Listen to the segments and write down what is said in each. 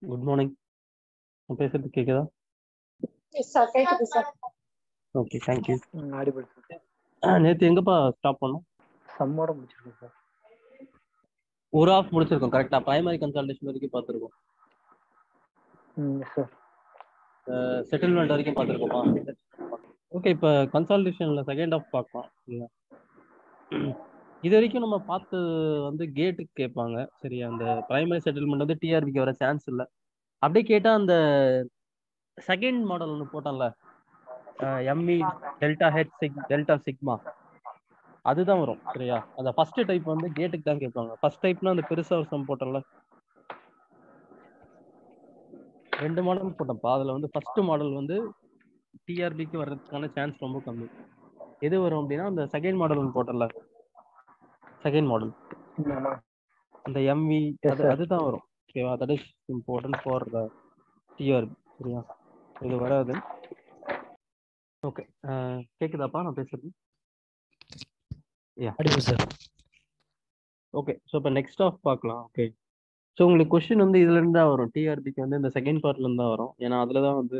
Good morning. நான் பேசுறது கேக்குதா? எஸ் சார், கேக்குது sir. Okay, thank you. Audible sir. நேற்று எங்கப்பா ஸ்டாப் பண்ணோம்? சம்மோட முடிச்சிருக்கோம் சார். ஒரு ஆஃப் முடிச்சிருக்கோம் கரெக்டா. பிரைமரி கன்சல்டேஷன் வரைக்கும் பார்த்துருக்கோம். சார் செட்டில்மெண்ட் வரைக்கும் பார்த்துருக்கோமா? ஓகே, இப்போ கன்சல்டேஷன்ல செகண்ட் ஆஃப் பார்க்கலாம். சரியா, இது வரைக்கும் நம்ம பார்த்தது வந்து கேட்டுக்கு கேட்பாங்க. சரியா, அந்த பிரைமரி செட்டில்மெண்ட் வந்து டிஆர்பிக்கு வர சான்ஸ் இல்லை. அப்படியே கேட்டால் அந்த செகண்ட் மாடல் ஒன்று போட்டோம்ல, ME delta H delta sigma, அதுதான் வரும். சரியா, அந்த ஃபர்ஸ்ட் டைப் வந்து கேட்டுக்கு தான் கேட்பாங்க. ஃபர்ஸ்ட் டைப்னா அந்த பெருசா ஒரு சம் போட்டோம்ல, 2 மாடல் போட்டோம்ப்பா. அதுல வந்து ஃபர்ஸ்ட் மாடல் வந்து டிஆர்பிக்கு வர்றதுக்கான சான்ஸ் ரொம்ப கம்மி. எது வரும் அப்படின்னா அந்த செகண்ட் மாடல் ஒன்று போட்டோம்ல, செகண்ட் மாடல் அந்த எம்வி, அதுதான் வரும். ஓகேவா, that is important for TRP. சரியா, இது வராது. ஓகே, கேக்குதாப்பா நான் பேசுறது? சார். ஓகே, ஸோ இப்போ நெக்ஸ்ட் ஆஃப் பார்க்கலாம். ஓகே, ஸோ உங்களுக்கு கொஸ்டின் வந்து இதுல இருந்து தான் வரும். டிஆர்பிக்கு வந்து இந்த செகண்ட் பார்ட்ல இருந்து தான் வரும். ஏன்னா அதுல தான் வந்து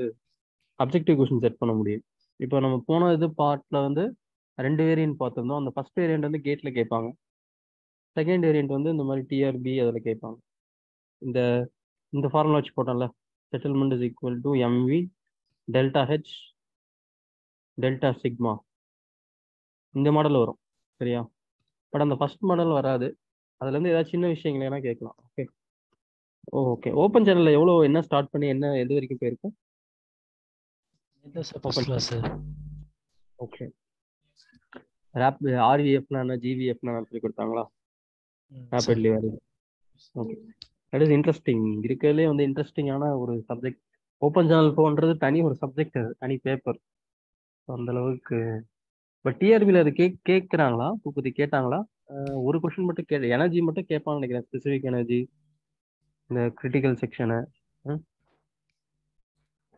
அப்ஜெக்டிவ் கொஸ்டின் செட் பண்ண முடியும். இப்போ நம்ம போன இது பார்ட்ல வந்து 2 வேரியன்ட் பார்த்துருந்தோம். அந்த ஃபர்ஸ்ட் வேரியன்ட் வந்து கேட்ல கேட்பாங்க, செகண்ட் வேரியன்ட் வந்து இந்த மாதிரி டிஆர்பி அதில் கேட்பாங்க. இந்த இந்த ஃபார்முலா வச்சு போட்டோம்ல, settlement is equal to MV delta H delta sigma, இந்த மாடல் வரும். சரியா, பட் அந்த ஃபர்ஸ்ட் மாடல் வராது. அதுல இருந்து ஏதாவது சின்ன விஷயங்கள் வேணா கேட்கலாம். ஓகே ஓகே, ஓப்பன் சேனல்ல எவ்வளோ என்ன ஸ்டார்ட் பண்ணி என்ன எது வரைக்கும் போயிருக்கும்? ஓகே, ஆர்விஎஃப்னா ஜிவிஎஃப்னா சொல்லி கொடுத்தாங்களா? ரேபிட்லி வருது. Okay, that is interesting. இருக்கிறதுலே வந்து இன்ட்ரெஸ்டிங்கான ஒரு சப்ஜெக்ட். ஓப்பன் சேனல் போன்றது தனி ஒரு சப்ஜெக்ட், தனி பேப்பர். அந்த அளவுக்கு. பட் டிஆர்பியில் அது கேட்குறாங்களா? பூபதி கேட்டாங்களா? ஒரு கொஸ்டின் மட்டும் எனர்ஜி மட்டும் கேட்பான்னு நினைக்கிறேன். ஸ்பெசிஃபிக் எனர்ஜி, இந்த கிரிட்டிக்கல் செக்ஷனு.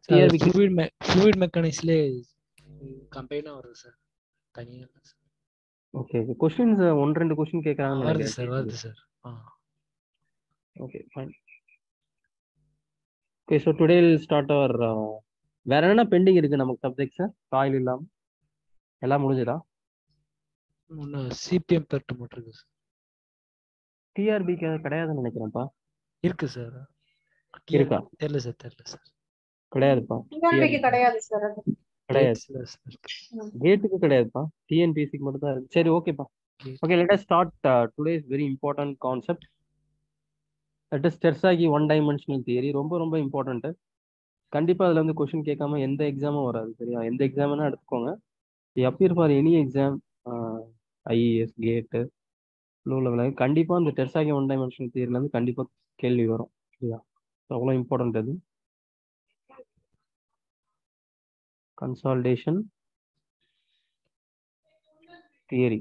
ஃப்ளூயிட் மெக்கானிக்ஸ்லே கம்பைனா வருது சார், தனியா. ஓகே, கொஸ்டின்ஸ் 1-2 கொஸ்டின் கேட்குறாங்கன்னு நினைக்கிறேன். வருது sir. Okay, fine. Okay, so today will start our. வேற என்ன பெண்டிங் இருக்கு நமக்கு சப்ஜெக்ட்ஸ்? காயில் இல்லாமல் எல்லாம் முடிஞ்சதா? சிபிஎம் பெர்ட் மட்டும் இருக்கு சார். டிஆர்பிக்கு கிடையாதுன்னு நினைக்கிறேன்ப்பா. இருக்கு சார். இருக்கா? தெரியல சார். கிடையாதுப்பா. டிஆர்பிக்கு கிடையாது சார். அது கிடையாது. கேட்டுக்கு கிடையாதுப்பா, டிஎன்பிஎஸ்சிக்கு மட்டும் தான் இருக்கு. சரி, ஓகேப்பா. Okay, let us start today's very important concept. That is Terzaghi one dimensional theory. ரொம்ப ரொம்ப இம்பார்ட்டன்ட். கண்டிப்பா அதுல வந்து கொஸ்டின் கேட்காம எந்த எக்ஸாமும் வராது. சரியா, எந்த எக்ஸாம்னா எடுத்துக்கோங்க. Appear for any exam, IAS, கேட்டு, லோ லெவல், கண்டிப்பா இந்த டெர்சாகி ஒன் டைமென்ஷனல் தியரில இருந்து கண்டிப்பா கேள்வி வரும். சரியா, அவ்வளோ இம்பார்ட்டன்ட் அது. Consolidation theory.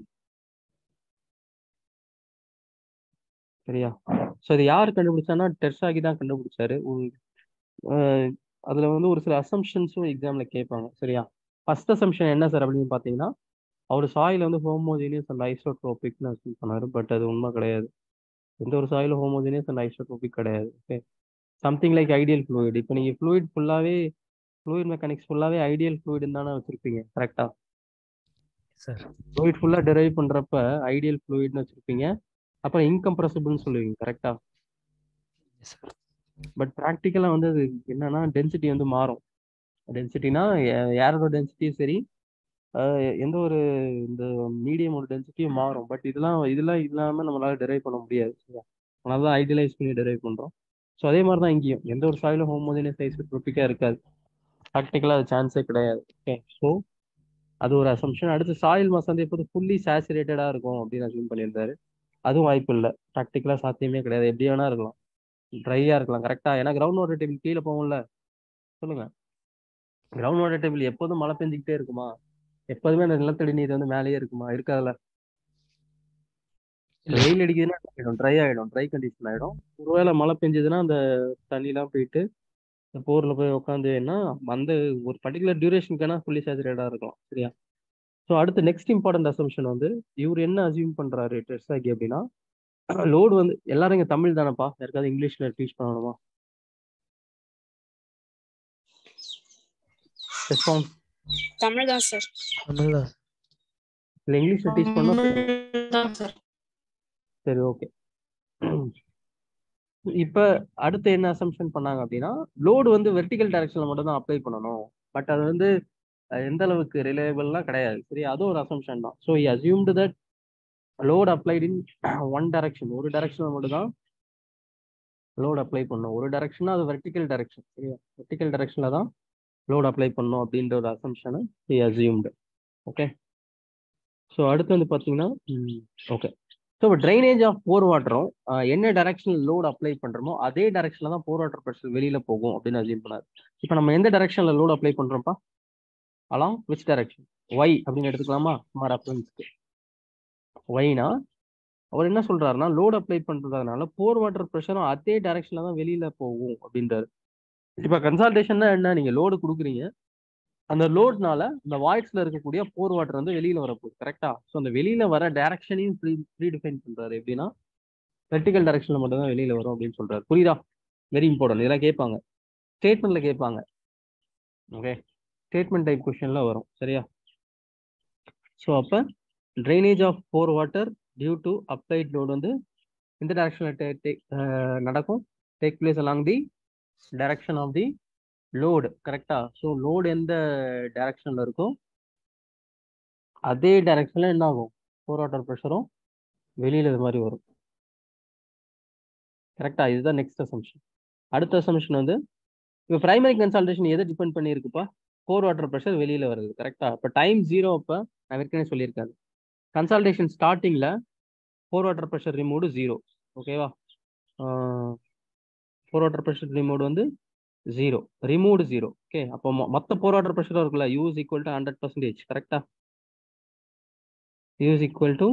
சரியா, ஸோ இது யார் கண்டுபிடிச்சான்னா டெர்சாகி தான் கண்டுபிடிச்சாரு. அதுல வந்து ஒரு சில அசம்ஷன்ஸும் எக்ஸாம்ல கேட்பாங்க. சரியா, ஃபர்ஸ்ட் அசம்ஷன் என்ன சார் அப்படின்னு பார்த்தீங்கன்னா, அவர் சாயில் வந்து ஹோமோஜீனியஸ் அண்ட் ஐசோட்ரோபிக்னு அசூம் பண்ணாரு. பட் அது உண்மை கிடையாது. எந்த ஒரு சாயிலும் ஹோமோஜீனியஸ் அண்ட் ஐசோட்ரோபிக் கிடையாது. Okay, something like ideal fluid. இப்போ நீங்கள் ஃப்ளூயிட் மெக்கானிக்ஸ் ஃபுல்லாகவே ஐடியல் ஃப்ளூயிட்னு தானே வச்சிருப்பீங்க, கரெக்டா? சார், ஃப்ளூயிட் ஃபுல்லாக டெரைவ் பண்ணுறப்ப ஐடியல் ஃப்ளூயிட்னு வச்சிருப்பீங்க. அப்புறம் இன்கம்ப்ரசிபிள்னு சொல்லுவீங்க, கரெக்டா? பட் ப்ராக்டிக்கலாக வந்து அது என்னன்னா டென்சிட்டி வந்து மாறும். டென்சிட்டினா ஏரோட டென்சிட்டியும் சரி, எந்த ஒரு இந்த மீடியமோட டென்சிட்டியும் மாறும். பட் இதெல்லாம் இல்லாமல் நம்மளால டெரைவ் பண்ண முடியாது. சரியா, அதனால தான் ஐடியலைஸ் பண்ணி டெரைவ் பண்ணுறோம். ஸோ அதே மாதிரி தான் இங்கேயும் எந்த ஒரு சாயிலும் ஹோமோஜினியஸ் ஐசோட்ரோபிக்காக இருக்காது. ப்ராக்டிக்கலாக அது சான்ஸே கிடையாது. ஓகே, ஸோ அது ஒரு அசம்ஷன். அடுத்து சாயில் மாஸ் வந்து எப்போது ஃபுல்லி சேச்சுரேட்டடாக இருக்கும் அப்படின்னு அசூம் பண்ணியிருந்தாரு. அதுவும் வாய்ப்பு இல்லை. ப்ராக்டிக்கலாக சாத்தியமே கிடையாது. எப்படி வேணா இருக்கலாம், ட்ரையாக இருக்கலாம், கரெக்டாக. ஏன்னா கிரவுண்ட் வாட்டர் டேபிள் கீழே போகும்ல. சொல்லுங்க, கிரவுண்ட் வாட்டர் டேபிள் எப்போதும் மழை பெஞ்சிக்கிட்டே இருக்குமா? எப்போதுமே அந்த நிலத்தடி நீர் வந்து மேலேயே இருக்குமா? இருக்காதுல்ல. வெயில் அடிக்குதுன்னா ட்ரை ஆகிடும், ட்ரை கண்டிஷன் ஆகிடும். ஒருவேளை மழை பெஞ்சதுன்னா அந்த தண்ணிலாம் போயிட்டு போரில் போய் உட்காந்துன்னா அந்த ஒரு பர்டிகுலர் டியூரேஷனுக்கான ஃபுல்லி சேச்சுரேட்டாக இருக்கலாம். சரியா, ஸோ அடுத்து நெக்ஸ்ட் இம்பார்ட்டன்ட் அசம்ஷன் வந்து இவர் என்ன அசியூம் பண்ணுறாரு டெர்சாகி அப்படின்னா, லோடு வந்து எல்லாரும் இங்கே தமிழ் தானேப்பா, யாருக்காவது இங்கிலீஷில் டீச் பண்ணணுமா? ரெஸ்பான்ஸ் தமிழ் தான் சார். தமிழ் தான் இல்லை இங்கிலீஷில் டீச் பண்ணோம். தான் சார். சரி, ஓகே. இப்போ அடுத்து என்ன அசம்ஷன் பண்ணாங்க அப்படின்னா, லோடு வந்து வெர்டிகல் டைரக்ஷனில் மட்டும் தான் அப்ளை பண்ணணும். பட் அது வந்து எந்த அளவுக்கு ரிலையபிள்லாம் கிடையாது. சரி, அதுவும் ஒரு அசம்ஷன் தான். So he assumed that load applied in one direction, ஒரு டைரக்ஷனில் மட்டும் தான் லோட் அப்ளை பண்ணணும். ஒரு டைரக்ஷனா அது வெர்டிகல் டைரக்ஷன். சரியா, வெர்டிகல் டைரக்ஷனில் தான் லோட் அப்ளை பண்ணணும் அப்படின்ற ஒரு அசம்ஷனை he assumed. ஓகே. ஸோ அடுத்து வந்து பார்த்தீங்கன்னா, ஓகே. ஸோ இப்போ ட்ரைனேஜ் ஆஃப் போர் வாட்டரும் என்ன டைரக்ஷனில் லோட் அப்ளை பண்ணுறோமோ அதே டைரக்ஷனில் தான் போர் வாட்டர் ப்ரெஷர் வெளியில் போகும் அப்படின்னு அசியூம் பண்ணாரு. இப்போ நம்ம எந்த டைரக்ஷனில் லோட் அப்ளை பண்ணுறோம்ப்பா? Along which direction? ஒய் அப்படின்னு எடுத்துக்கலாமா? சும்மா ரெஃபரன்ஸ்க்கு ஒய்னா அவர் என்ன சொல்றாருன்னா, லோட் அப்ளை பண்ணுறதுனால போர் வாட்டர் ப்ரெஷரும் அதே டைரக்ஷனில் தான் வெளியில் போகும் அப்படின்றாரு. இப்போ கன்சால்டேஷன்னா என்ன? நீங்கள் லோடு கொடுக்குறீங்க, அந்த லோட்னால இந்த வாய்ட்ஸ்ல இருக்கக்கூடிய போர் வாட்டர் வந்து வெளியில வரப்போகுது. கரெக்டா? ஸோ அந்த வெளியில வர டைரக்ஷனையும் ப்ரீ டிஃபைன் பண்றாரு. எப்படின்னா வெர்டிகல் டைரக்ஷன்ல மட்டும் தான் வெளியில வரும் அப்படின்னு சொல்றாரு. புரியுதா? Very important. இதெல்லாம் கேட்பாங்க, ஸ்டேட்மெண்ட்ல கேட்பாங்க. ஓகே, ஸ்டேட்மெண்ட் டைப் கொஸ்டின்ல வரும். சரியா? ஸோ அப்போ drainage of pore water due to applied load வந்து இந்த டைரக்ஷன்ல நடக்கும். Take place along the direction of the load. கரெக்டா? ஸோ லோடு எந்த டைரக்ஷன்ல இருக்கோ அதே டைரக்ஷன்ல என்ன ஆகும்? போர் வாட்டர் ப்ரெஷரும் வெளியில இது மாதிரி வரும். கரெக்டா? இதுதான் நெக்ஸ்ட் அசம்ஷன். அடுத்த அசம்ஷன் வந்து இப்போ பிரைமரி கன்சால்டேஷன் எதை டிபெண்ட் பண்ணி இருக்குப்பா? போர் வாட்டர் ப்ரெஷர் வெளியில வருது. கரெக்டா? இப்போ டைம் 0 அப்போ நான் ஏற்கனவே சொல்லியிருக்காரு, கன்சால்டேஷன் ஸ்டார்டிங்ல போர் வாட்டர் ப்ரெஷர் ரிமூவ்டு 0. ஓகேவா? போர் வாட்டர் ப்ரெஷர் ரிமூவ்டு வந்து 0, ரிமூவ்டு 0. ஓகே, அப்போ மொத்த போர் வாட்டர் ப்ரெஷரும் இருக்குல்ல, U is equal to 100%. கரெக்டா? U is equal to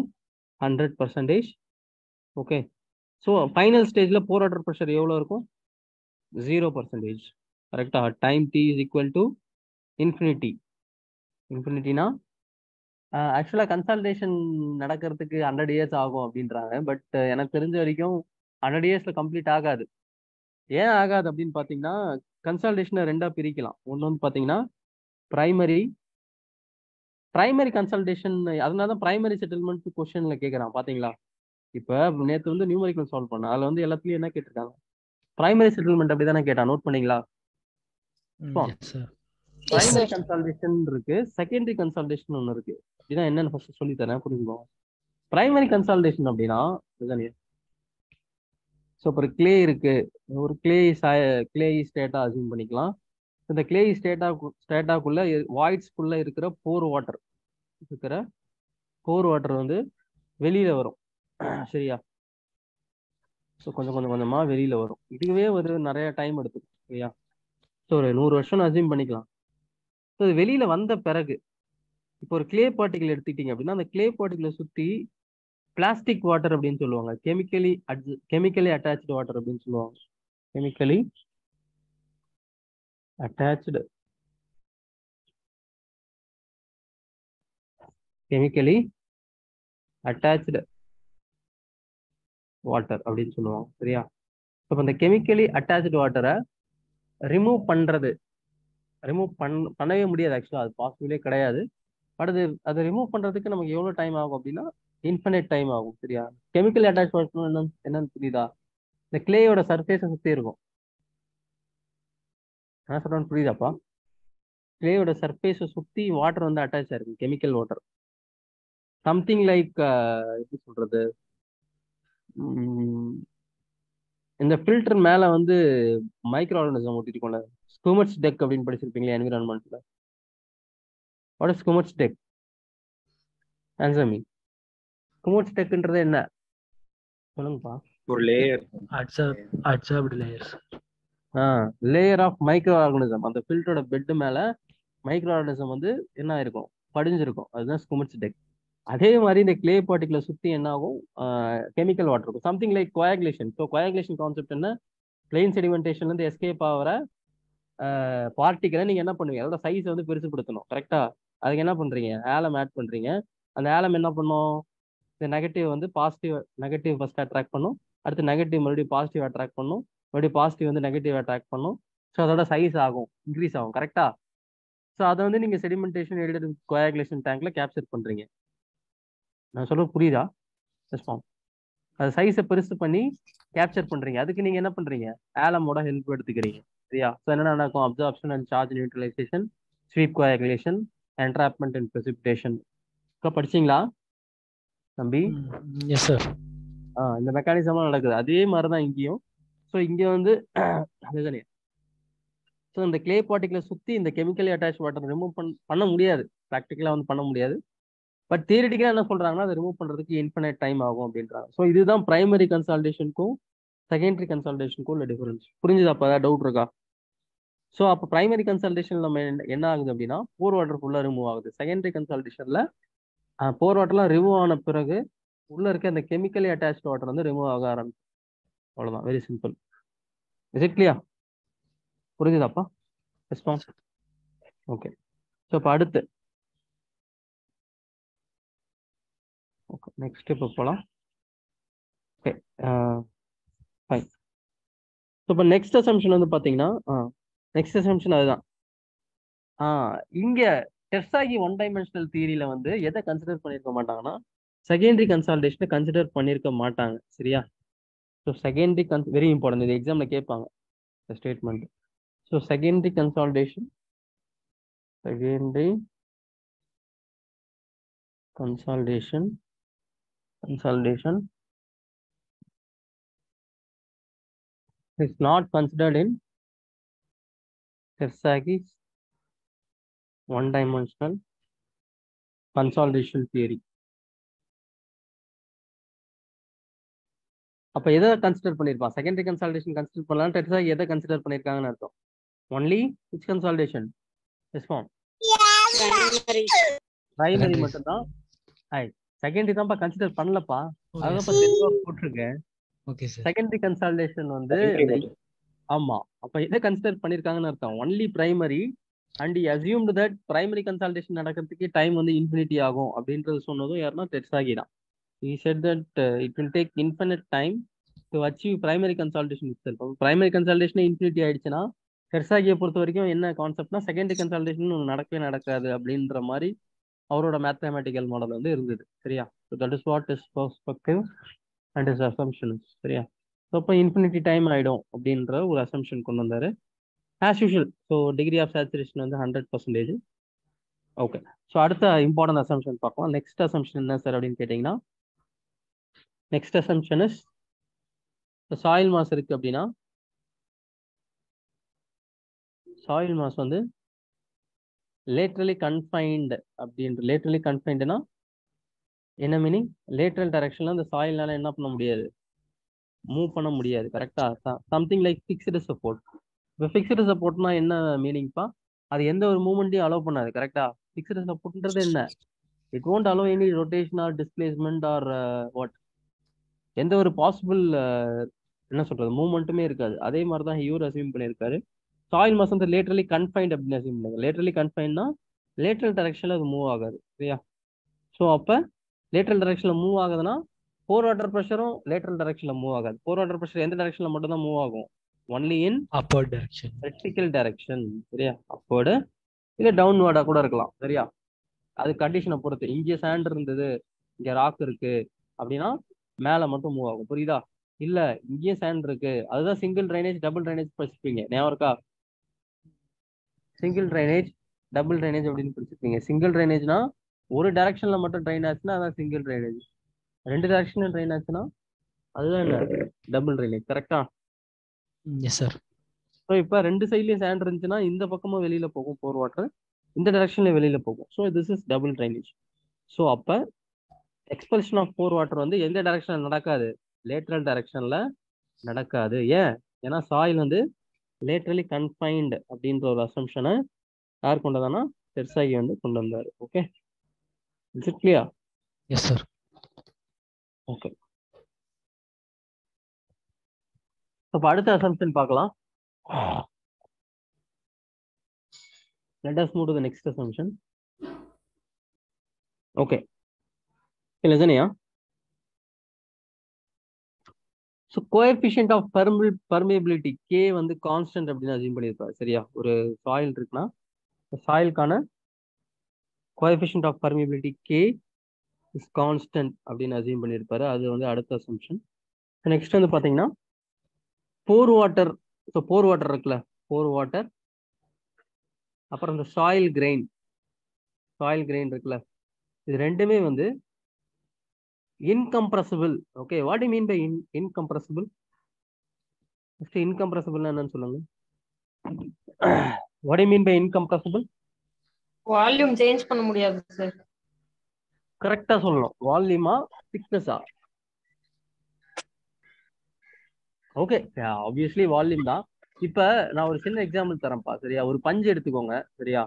100%. Okay. So final ஸ்டேஜில் போர் வாட்டர் ப்ரெஷர் எவ்வளோ இருக்கும்? 0%. கரெக்டா? Time T is equal to infinity. இன்ஃபினிட்டினா ஆக்சுவலாக கன்சல்டேஷன் நடக்கிறதுக்கு 100 years ஆகும் அப்படின்றாங்க. பட் எனக்கு தெரிஞ்ச வரைக்கும் 100 yearsல கம்ப்ளீட் ஆகாது. ஏன் ஆகாது அப்படின்னு பார்த்தீங்கன்னா, கன்சல்டேஷனை ரெண்டாக பிரிக்கலாம். ஒன்று வந்து பார்த்தீங்கன்னா பிரைமரி கன்சல்டேஷன். அதனால தான் பிரைமரி செட்டில்மெண்ட் கொஸ்டின்ல கேட்குறான். பார்த்தீங்களா? இப்போ நேற்று வந்து நியூமரிக்கல் சால்வ் பண்ணேன், அதில் வந்து எல்லாத்துலேயும் என்ன கேட்டிருக்காங்க? பிரைமரி செட்டில்மெண்ட் அப்படி தானே கேட்டான். நோட் பண்ணீங்களா? பிரைமரி கன்சல்டேஷன் இருக்கு, செகண்டரி கன்சல்டேஷன் ஒன்று இருக்கு. இதுதான் என்னன்னு ஃபர்ஸ்ட் சொல்லி தரேன், புரிஞ்சுக்கோங்க. பிரைமரி கன்சல்டேஷன் அப்படின்னா இதுதானே. ஸோ இப்போ ஒரு கிளே இருக்கு, ஒரு கிளே ஸ்டேட்டா அசியூம் பண்ணிக்கலாம். இந்த கிளே ஸ்டேட்டாக்குள்ள வாய்ட்ஸ்குள்ள இருக்கிற போர் வாட்டர் வந்து வெளியில வரும். சரியா? ஸோ கொஞ்சம் கொஞ்சமா வெளியில வரும். இதுவே ஒரு நிறைய டைம் எடுத்துக்கும். சரியா? ஸோ ஒரு 100 வருஷம் அசியூம் பண்ணிக்கலாம். ஸோ இது வெளியில வந்த பிறகு இப்போ ஒரு கிளே பார்ட்டிகல் எடுத்துக்கிட்டீங்க அப்படின்னா, அந்த கிளே பார்ட்டிகளை சுற்றி பிளாஸ்டிக் வாட்டர் அப்படின்னு சொல்லுவாங்க, கெமிக்கலி அட்டாச்டு வாட்டர் அப்படின்னு சொல்லுவாங்க. கெமிக்கலி அட்டாச்டு வாட்டர் அப்படின்னு சொல்லுவாங்க. சரியா? இப்போ இந்த கெமிக்கலி அட்டாச்டு வாட்டரை ரிமூவ் பண்ணவே முடியாது. ஆக்சுவலாக அது பாசிபிளே கிடையாது. பட் அதை ரிமூவ் பண்றதுக்கு நமக்கு எவ்வளோ டைம் ஆகும் அப்படின்னா இன்ஃபினிட் டைம் ஆகும். சரியா? கெமிக்கல் அட்டாச் வாட்டர் என்னன்னு புரியுதா? இந்த கிளேயோட சர்ஃபேஸை சுற்றி இருக்கும். என்ன சொல்றேன்னு புரியுதாப்பா? கிளேயோட சர்ஃபேஸை சுற்றி வாட்டர் வந்து அட்டாச் ஆயிருக்கும், கெமிக்கல் வாட்டர். சம்திங் லைக் எப்படி சொல்றது, இந்த ஃபில்டர் மேலே வந்து மைக்ரோ ஆர்கானிசம் ஊற்றிருக்கோம்ல, ஸ்கூமட்ஸ் டெக் அப்படின்னு படிச்சிருப்பீங்களா என்விரான்மெண்ட்ல. What is schmutzdecke? Answer me. ஸ்கூமட்ஸ் டெக்ன்றது என்ன சொல்லுங்கப்பா? ஒரு layer, adsorbed layers. Layer of micro organism. அந்த ஃபில்டரோட பெட் மேல மைக்ரோ ஆர்கானிசம் வந்து என்ன ஆயிருக்கும்? படிஞ்சிருக்கும். அதுதான் ஸ்கூமட்ஸ் டெக். அதே மாதிரி இந்த கிளே பார்ட்டிகளை சுற்றி என்ன ஆகும்? கெமிக்கல் வாட்டர் இருக்கும். Something like coagulation. So coagulation concept என்ன? பிளெயின் செடிமெண்டேஷன்லேருந்து எஸ்கேப் ஆகிற பார்ட்டிகளை நீங்கள் என்ன பண்ணுவீங்க? அதோட சைஸை வந்து பெருசுப்படுத்தணும். கரெக்டா? அதுக்கு என்ன பண்ணுறீங்க? ஆலம் ஆட் பண்ணுறீங்க. அந்த ஆலம் என்ன பண்ணும்? இந்த நெகட்டிவ் வந்து நெகட்டிவ் ஃபர்ஸ்ட் அட்ராக்ட் பண்ணும், அடுத்து நெகட்டிவ் மறுபடியும் பாசிட்டிவ் அட்ராக்ட் பண்ணும், மறுபடியும் பாசிட்டிவ் வந்து நெகட்டிவ் அட்ராக்ட் பண்ணும். ஸோ அதோட சைஸ் இன்க்ரீஸ் ஆகும். கரெக்டா? ஸோ அதை வந்து நீங்கள் செடிமெண்டேஷன் எடிட் கோஆகுலேஷன் டேங்க்ல கேப்சர் பண்ணுறீங்க. நான் சொல்றது புரியுதா? ரெஸ்பான்ஸ் அது சைஸை பெருசு பண்ணி கேப்சர் பண்ணுறீங்க. அதுக்கு நீங்கள் என்ன பண்ணுறீங்க? ஆலமோட ஹெல்ப் எடுத்துக்கிறீங்க. சரியா? ஸோ என்ன நடக்கும்? Absorption and charge neutralisation, sweep coagulation, entrapment and precipitation. படிச்சீங்களா தம்பி? Yes sir. இந்த மெக்கானிசமாக நடக்குது. அதே மாதிரி தான் இங்கேயும். ஸோ இங்கே வந்து அதுதானே. ஸோ இந்த கிளே பார்ட்டிகளை சுற்றி இந்த கெமிக்கலி அட்டாச் வாட்டர் ரிமூவ் பண்ண முடியாது. ப்ராக்டிக்கலாக வந்து பண்ண முடியாது. பட் தியரிட்டிக்கலாக என்ன சொல்கிறாங்கன்னா அதை ரிமூவ் பண்ணுறதுக்கு இன்ஃபினைட் டைம் ஆகும் அப்படின்றாங்க. ஸோ இதுதான் பிரைமரி கன்சால்டேஷனுக்கும் செகண்டரி கன்சால்டேஷனுக்கும் உள்ள டிஃபரன்ஸ். புரிஞ்சுதா? அப்போ ஏதாவது டவுட் இருக்கா? ஸோ அப்போ பிரைமரி கன்சல்டேஷன் நம்ம என்ன ஆகுது அப்படின்னா போர் வாட்டர் ஃபுல்லாக ரிமூவ் ஆகுது. செகண்டரி கன்சல்டேஷனில் போர் வாட்டர்லாம் ரிமூவ் ஆன பிறகு உள்ள இருக்க அந்த கெமிக்கலி அட்டாச் வாட்டர் வந்து ரிமூவ் ஆக ஆரம்பிச்சு. அவ்வளோதான். Very simple. Is it clear? புரிஞ்சுதாப்பா? Response okay. ஸோ இப்போ அடுத்து ஓகே நெக்ஸ்ட் இப்போ போகலாம். Okay fine. ஸோ இப்போ நெக்ஸ்ட் அசம்ஷன் வந்து பார்த்தீங்கன்னா நெக்ஸ்ட் அசம்ஷன் அதுதான். இங்கே டெர்சாகி ஒன் டைமென்ஷனல் தியரியில வந்து எதை கன்சிடர் பண்ணியிருக்க மாட்டாங்கன்னா செகண்டரி கன்சால்டேஷனை கன்சிடர் பண்ணியிருக்க மாட்டாங்க. சரியா? So secondary very important. இது எக்ஸாம்ல கேட்பாங்க statement. So secondary consolidation is not considered in Tersagi's one-dimensional consolidation theory. அப்ப எதை கன்சிடர் பண்ணிருப்பான்? செகண்டரி கன்சால்டேஷன் கன்சிடர் பண்ணலாம். டெர்சாகி எதை கன்சிடர் பண்ணிருக்காங்கன்னு அர்த்தம். Only which consolidation? பிரைமரி மட்டும்தான். செகண்டரி தான்ப்பா கன்சிடர் பண்ணலப்பா. அதான் தெளிவா போட்டிருக்கேன். செகண்டரி கன்சால்டேஷன் வந்து ஆமா. அப்ப எதை கன்சிடர் பண்ணிருக்காங்கன்னு அர்த்தம். Only primary and assumed that primary consolidation நடக்கிறதுக்கு டைம் வந்து இன்ஃபினிட்டி ஆகும் அப்படின்றது சொன்னதும் யாருன்னா டெர்சாகி தான். He said that it will take infinite time to achieve primary consolidation itself. Primary consolidation infinity ஆயிடுச்சுன்னா டெர்சாகியை பொறுத்த வரைக்கும் என்ன கான்செப்ட்னா செகண்டரி கன்சால்டேஷன் நடக்கவே நடக்காது அப்படின்ற மாதிரி அவரோட மேத்தமேட்டிக்கல் மாடல் வந்து இருந்தது. சரியா? So that is what is perspective and is assumption. சரியா? ஸோ இப்போ இன்ஃபினிட்டி டைம் ஆகிடும் அப்படின்ற ஒரு அசம்ஷன் கொண்டு வந்தார் as usual. So degree of saturation வந்து 100%. ஓகே. ஸோ அடுத்த இம்பார்ட்டன்ட் அசம்ஷன் பார்க்கலாம். நெக்ஸ்ட் அசம்ஷன் என்ன சார் அப்படின்னு கேட்டிங்கன்னா next assumption is soil mass இருக்கு அப்படின்னா சாயில் மாஸ் வந்து லேட்ரலி கன்ஃபைன்டு அப்படின்ற. லேட்ரலி கன்ஃபைன்டுனா என்ன மீனிங்? லேட்ரல் டைரக்ஷன்ல அந்த சாயில்னால என்ன பண்ண முடியாது? மூவ் பண்ண முடியாது. கரெக்டா? Something like fixed support. இப்போ ஃபிக்ஸ்டு சப்போர்ட்னா என்ன மீனிங்ப்பா? அது எந்த ஒரு மூவ்மெண்ட்டையும் அலோவ் பண்ணாது. கரெக்டா? ஃபிக்ஸ்டு சப்போர்ட்ன்றது என்ன? It won't allow any rotation or displacement or what? எந்த ஒரு பாசிபிள் என்ன சொல்றது மூவ்மெண்ட்டுமே இருக்காது. அதே மாதிரி தான் இவர் அசியூம் பண்ணியிருக்காரு. சாயில் மாஸ் வந்து லேட்ரலி கன்ஃபைன்ட் அப்படின்னு அசியூம் பண்ணுங்க. லேட்ரலி கன்ஃபைன்னா லேட்ரல் டைரக்ஷன்ல அது மூவ் ஆகாது. சரியா? ஸோ அப்போ லேட்ரல் டைரக்ஷன்ல மூவ் ஆகுதுன்னா போர் வாட்டர் ப்ரெஷரும் லேட்ரல் டைரக்ஷன்ல மூவ் ஆகாது. போர் வாட்டர் ப்ரெஷர் எந்த டைரக்ஷன்ல மட்டும் தான் மூவ் ஆகும்? Only in upward direction, vertical direction. சரியா? அப்போர்டு இல்லை டவுன்வர்டா கூட இருக்கலாம். சரியா? அது கண்டிஷனை பொறுத்து. இங்கே சாண்ட் இருந்தது, இங்கே ராக் இருக்கு அப்படின்னா மேலே மட்டும் மூவ் ஆகும். புரியுதா? இல்ல இங்கேயும் சாண்ட் இருக்கு, அதுதான் சிங்கிள் ட்ரைனேஜ் டபுள் ட்ரைனேஜ் படிச்சிருப்பீங்க. ஞாபகம் இருக்கா? சிங்கிள் ட்ரைனேஜ் டபுள் ட்ரைனேஜ் அப்படின்னு படிச்சிருப்பீங்க. சிங்கிள் ட்ரைனேஜ்னா ஒரு டைரக்ஷன்ல மட்டும் ட்ரைன் ஆச்சுன்னா அதான் சிங்கிள் ட்ரைனேஜ். ரெண்டு டைரக்ஷன்ல ட்ரைன் ஆச்சுன்னா அதுதான் என்ன? Double drainage. கரெக்டா? Yes sir. ஸோ இப்போ ரெண்டு சைட்லயும் சாண்ட் இருந்துச்சுன்னா இந்த பக்கமும் வெளியில போகும் போர் வாட்டர், இந்த டைரக்ஷன்ல வெளியில போகும். So this is double drainage. So அப்போ எக்ஸ்பல்ஷன் ஆஃப் போர் வாட்டர் வந்து எந்த டைரக்ஷன்ல நடக்காது? லேட்ரல் டைரக்ஷன்ல நடக்காது. ஏன்? ஏன்னா சாயில் வந்து லேட்ரலி கன்ஃபைன்டு அப்படின்ற ஒரு அசம்ஷனை யார் கொண்டு வந்தானா? டெர்சாகி வந்து கொண்டு வந்தாரு. Okay, is it clear? Yes sir. Okay. இப்போ அடுத்த அசம்ஷன் பார்க்கலாம். Let us move to the next assumption. Okay. Listen here. So coefficient of permeability K வந்து கான்ஸ்டன்ட் அப்படின்னு அசியூம் பண்ணியிருப்பாரு. சரியா? ஒரு சாயில் இருக்குன்னா சாயிலுக்கான coefficient of permeability K is constant அப்படின்னு அசியூம் பண்ணியிருப்பாரு. அது வந்து அடுத்த அசம்ஷன். நெக்ஸ்ட் வந்து பார்த்தீங்கன்னா pore water. So pore water இருக்குல்ல, போர் வாட்டர், அப்புறம் இந்த சாயில் கிரெயின் இருக்குல்ல, இது ரெண்டுமே வந்து incompressible. Okay, what you mean by incompressible? First இன்கம்ப்ரசிபிள்னா என்னன்னு சொல்லுங்க. What you mean by incompressible? Volume change பண்ண முடியாது சார். கரெக்டா சொல்லணும். வால்யூமா திக்னஸா? ஓகே, ஆப்வியஸ்லி வால்யூம் தான். இப்ப நான் ஒரு சின்ன எக்ஸாம்பிள் தரேன்ப்பா, சரியா? ஒரு பஞ்சு எடுத்துக்கோங்க, சரியா?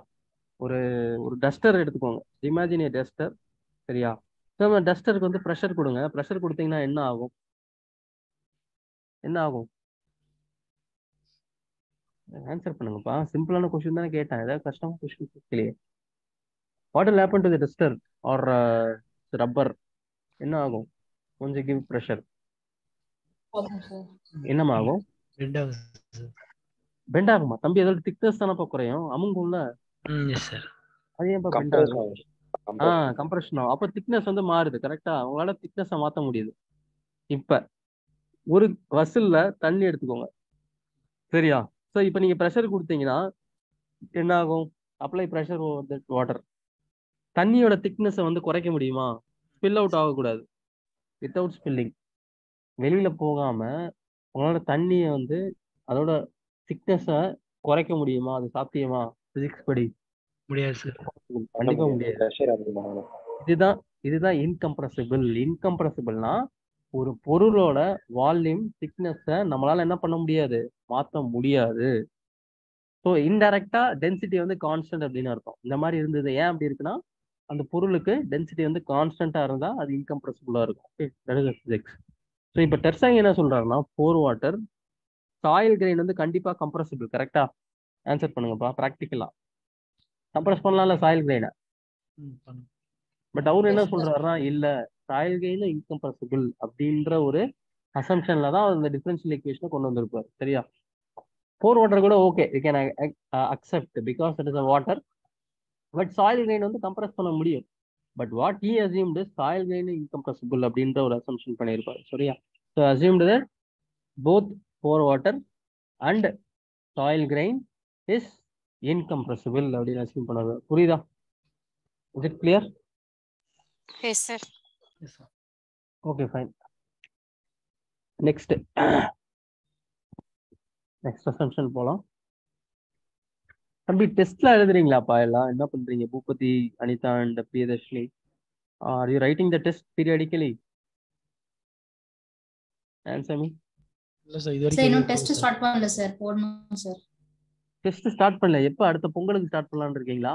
ஒரு ஒரு டஸ்டர் எடுத்துக்கோங்க. இமேஜின் ஏ டஸ்டர், சரியா? நம்ம டஸ்டருக்கு வந்து ப்ரெஷர் கொடுங்க. ப்ரெஷர் கொடுத்தீங்கன்னா என்ன ஆகும்? ஆன்சர் பண்ணுங்கப்பா. சிம்பிளான கொஸ்டின் தானே கேட்டேன், ஏதாவது கஷ்டமான கொஸ்டின் கேட்கலையே. What will happen to the duster or rubber? என்ன ஆகும்? கொஞ்சம் கிவ் ப்ரெஷர், என்னமா ஆகும்? பெண்ட் ஆகுமா தம்பி? அதோட திக்னஸ் தானப்பா குறையும், அமுங்கும்ல. Yes sir. அது ஏன்பா பெண்ட் ஆகும்? கம்ப்ரெஷன் ஆகும். அப்போ திக்னஸ் வந்து மாறுது. கரெக்டா? உங்களால திக்னஸை மாற்ற முடியுது. இப்ப ஒரு வசல்ல தண்ணி எடுத்துக்கோங்க, சரியா? ஸோ இப்போ நீங்க ப்ரெஷர் கொடுத்தீங்கன்னா என்ன ஆகும்? Apply pressure over that water. தண்ணியோட திக்னஸை வந்து குறைக்க முடியுமா? ஸ்பில் அவுட் ஆகக்கூடாது. வித்தவுட் ஸ்பில்லிங், வெளியில போகாம உங்களால தண்ணியை வந்து அதோட திக்னஸை குறைக்க முடியுமா? அது சாத்தியமா பிசிக்ஸ் படி? முடியாது சார். கண்டிப்பா முடியாது. இதுதான் இன்கம்ப்ரசிபிள். இன்கம்ப்ரசிபிள்னா ஒரு பொருளோட வால்யூம் திக்னஸை நம்மளால என்ன பண்ண முடியாது? மாற்ற முடியாது. ஸோ இன்டைரக்டா டென்சிட்டி வந்து கான்ஸ்டன்ட் அப்படின்னு அர்த்தம். இந்த மாதிரி இருந்தது. ஏன் அப்படி இருக்குன்னா, அந்த பொருளுக்கு டென்சிட்டி வந்து கான்ஸ்டன்டா இருந்தா அது இன்கம்ப்ரசிபிளா இருக்கும். Okay, that is physics. So இப்போ டெர்சாங் என்ன சொல்றாருன்னா, போர் வாட்டர் சாயில் கிரெயின் வந்து கண்டிப்பா கம்ப்ரசிபிள். கரெக்டா? ஆன்சர் பண்ணுங்கப்பா. ப்ராக்டிக்கலா கம்ப்ரஸ் பண்ணலாம்ல சாயில் கிரெயினை. பட் அவர் என்ன சொல்றாருன்னா, இல்ல, சாயில் கிரெயின் இன்கம்ப்ரசிபிள் அப்படின்ற ஒரு அசம்ஷன்ல தான் அந்த டிஃபரன்ஷியல் ஈக்குவேஷனை கொண்டு வந்திருப்பாரு. சரியா? போர் வாட்டர் கூட okay, we can accept because it is a water. But soil grain வந்து கம்ப்ரஸ் பண்ண முடியும். But what he assumed is soil grain incompressible அப்படின்ற ஒரு அசம்ஷன் பண்ணியிருப்பாரு. சரியா? So assumed that both pore water and soil grain is incompressible அப்படின்னு assume பண்ணாரு. புரியுதா? Is it clear? Yes sir. Okay, fine. Next assumption போலாம். தம்பி டெஸ்ட்லாம் எழுதுறீங்களாப்பா? எல்லாம் என்ன பண்றீங்க? Boopathi, Anitha and Priyadarshini, are you writing the test periodically? Answer me. இல்ல சார், இது சார் வரைக்கும் இன்னும் டெஸ்ட் ஸ்டார்ட் பண்ணல சார், போடணும் சார். டெஸ்ட் ஸ்டார்ட் பண்ணல. எப்போ? அடுத்த பொங்கலுக்கு ஸ்டார்ட் பண்ணலாம்னு இருக்கீங்களா?